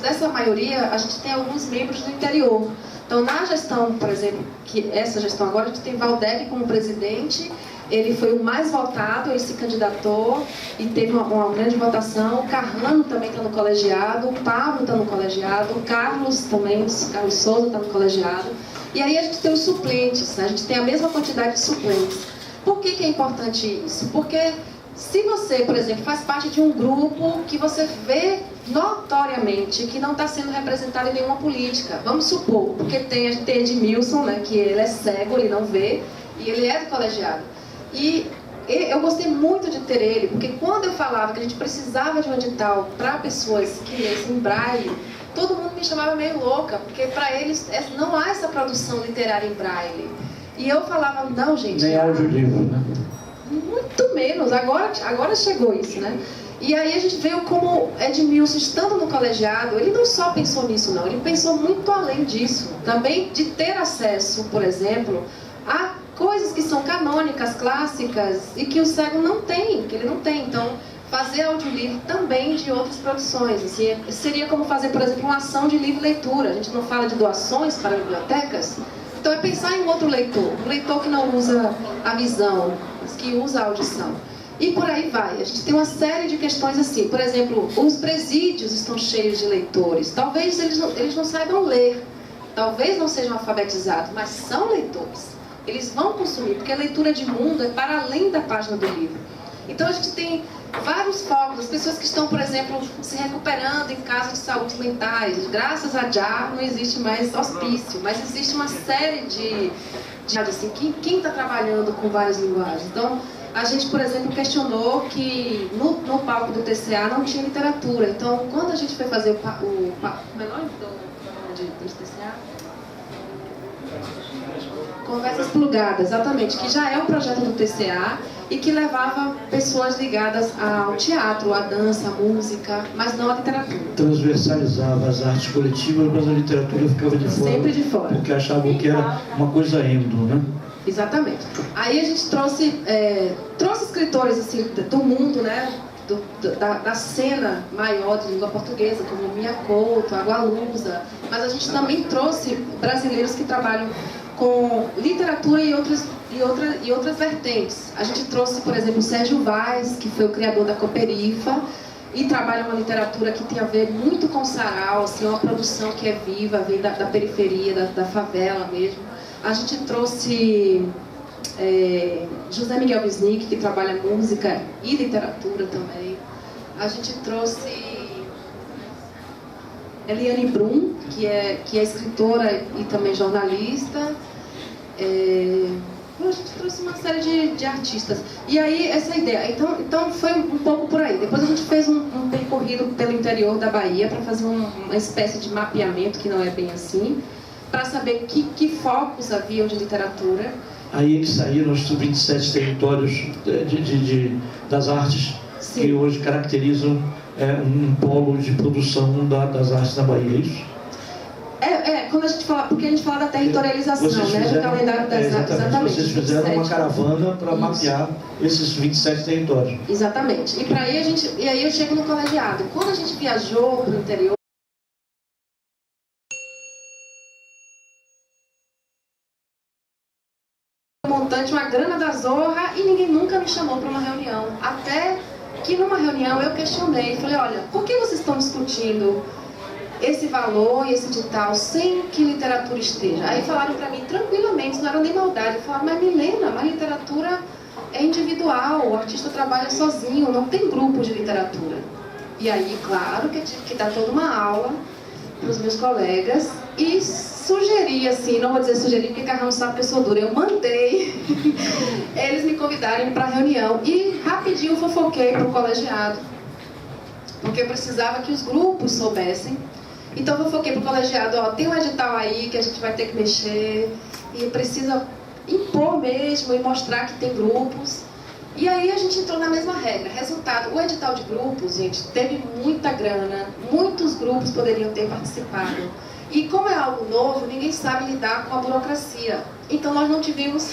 dessa maioria, a gente tem alguns membros do interior. Então, na gestão, por exemplo, que essa gestão agora, a gente tem Valdec como presidente. Ele foi o mais votado, ele se candidatou e teve uma grande votação. O Carrano também está no colegiado, o Pablo está no colegiado, o Carlos também, o Carlos Souza está no colegiado. E aí a gente tem os suplentes, né? A gente tem a mesma quantidade de suplentes. Por que é importante isso? Porque se você, por exemplo, faz parte de um grupo que você vê notoriamente que não está sendo representado em nenhuma política, vamos supor, porque a gente tem Edmilson, né, que ele é cego, ele não vê, e ele é do colegiado. E eu gostei muito de ter ele, porque quando eu falava que a gente precisava de um edital para pessoas que lessem em braille, todo mundo me chamava meio louca, porque para eles não há essa produção literária em braille. E eu falava, não, gente... Nem audiolivro, né? Muito menos, agora chegou isso, né? E aí a gente veio como Edmilson, estando no colegiado, ele não só pensou nisso não, ele pensou muito além disso. Também de ter acesso, por exemplo, a coisas que são canônicas, clássicas, e que o cego não tem, que ele não tem. Então, fazer audiolivro também de outras produções. Assim, seria como fazer, por exemplo, uma ação de livre-leitura. A gente não fala de doações para bibliotecas. Então, é pensar em um outro leitor. Um leitor que não usa a visão, mas que usa a audição. E por aí vai. A gente tem uma série de questões assim. Por exemplo, os presídios estão cheios de leitores. Talvez eles não saibam ler. Talvez não sejam alfabetizados, mas são leitores. Eles vão consumir, porque a leitura de mundo é para além da página do livro. Então a gente tem vários focos, as pessoas que estão, por exemplo, se recuperando em casos de saúde mentais. Graças a JAR não existe mais hospício, mas existe uma série de assim, quem está trabalhando com várias linguagens. Então, a gente, por exemplo, questionou que no palco do TCA não tinha literatura. Então, quando a gente foi fazer o menor do TCA? Conversas Plugadas, exatamente, que já é um projeto do TCA e que levava pessoas ligadas ao teatro, à dança, à música, mas não à literatura. Transversalizava as artes coletivas, mas a literatura ficava de fora. Sempre de fora. Porque achavam que era uma coisa endo, né? Exatamente. Aí a gente trouxe escritores assim, do mundo, né? Da cena maior de língua portuguesa, como Mia Couto, Água Lusa, mas a gente também trouxe brasileiros que trabalham com literatura e outras vertentes. A gente trouxe, por exemplo, o Sérgio Vaz, que foi o criador da Cooperifa, e trabalha uma literatura que tem a ver muito com o sarau, assim, uma produção que é viva, vem da periferia, da favela mesmo. A gente trouxe José Miguel Wisnik, que trabalha música e literatura também. A gente trouxe Eliane Brum, que é escritora e também jornalista. A gente trouxe uma série de artistas. E aí, essa ideia. Então foi um pouco por aí. Depois a gente fez um percorrido pelo interior da Bahia para fazer uma espécie de mapeamento, que não é bem assim, para saber que focos haviam de literatura. Aí eles saíram os 27 territórios das artes. Sim. Que hoje caracterizam um polo de produção das artes na Bahia, é isso? Quando a gente fala, porque a gente fala da territorialização, né, do calendário das artes. Exatamente. Vocês fizeram uma caravana para mapear esses 27 territórios. Exatamente. E aí eu chego no colegiado. Quando a gente viajou para o interior, montante, uma grana da zorra, e ninguém nunca me chamou para uma reunião. Até que numa reunião eu questionei, falei, olha, por que vocês estão discutindo esse valor e esse edital sem que literatura esteja? Aí falaram para mim tranquilamente, não era nem maldade, falaram, mas Milena, a literatura é individual, o artista trabalha sozinho, não tem grupo de literatura. E aí, claro, que eu tive que dar toda uma aula para os meus colegas e sugeri, assim, não vou dizer sugerir porque Carrão sabe que eu sou dura, eu mandei eles me convidarem para a reunião e rapidinho fofoquei para o colegiado, porque eu precisava que os grupos soubessem. Então eu fofoquei para o colegiado, ó, tem um edital aí que a gente vai ter que mexer e precisa impor mesmo e mostrar que tem grupos. E aí a gente entrou na mesma regra. Resultado, o edital de grupos, gente, teve muita grana, muitos grupos poderiam ter participado. E como é algo novo, ninguém sabe lidar com a burocracia. Então nós não tivemos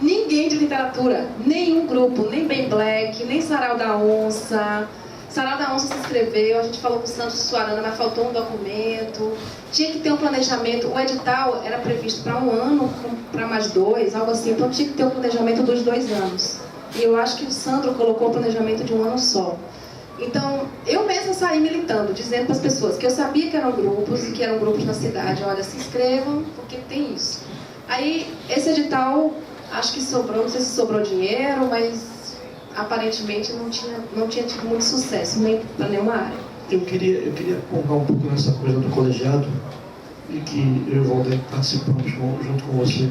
ninguém de literatura, nenhum grupo, nem Ben Black, nem Sarau da Onça. Sarau da Onça se inscreveu, a gente falou com o Santos Suarana, mas faltou um documento. Tinha que ter um planejamento, o edital era previsto para 1 ano, para mais 2, algo assim. Então tinha que ter um planejamento dos 2 anos. E eu acho que o Sandro colocou o planejamento de 1 ano só. Então, eu mesma saí militando, dizendo para as pessoas que eu sabia que eram grupos, e que eram grupos na cidade, olha, se inscrevam, porque tem isso. Aí, esse edital, acho que sobrou, não sei se sobrou dinheiro, mas aparentemente não tinha tido muito sucesso, nem para nenhuma área. Eu queria focar um pouco nessa coisa do colegiado, e que eu e o Valdeir participamos junto com você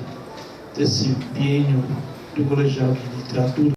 desse biênio do colegiado de literatura.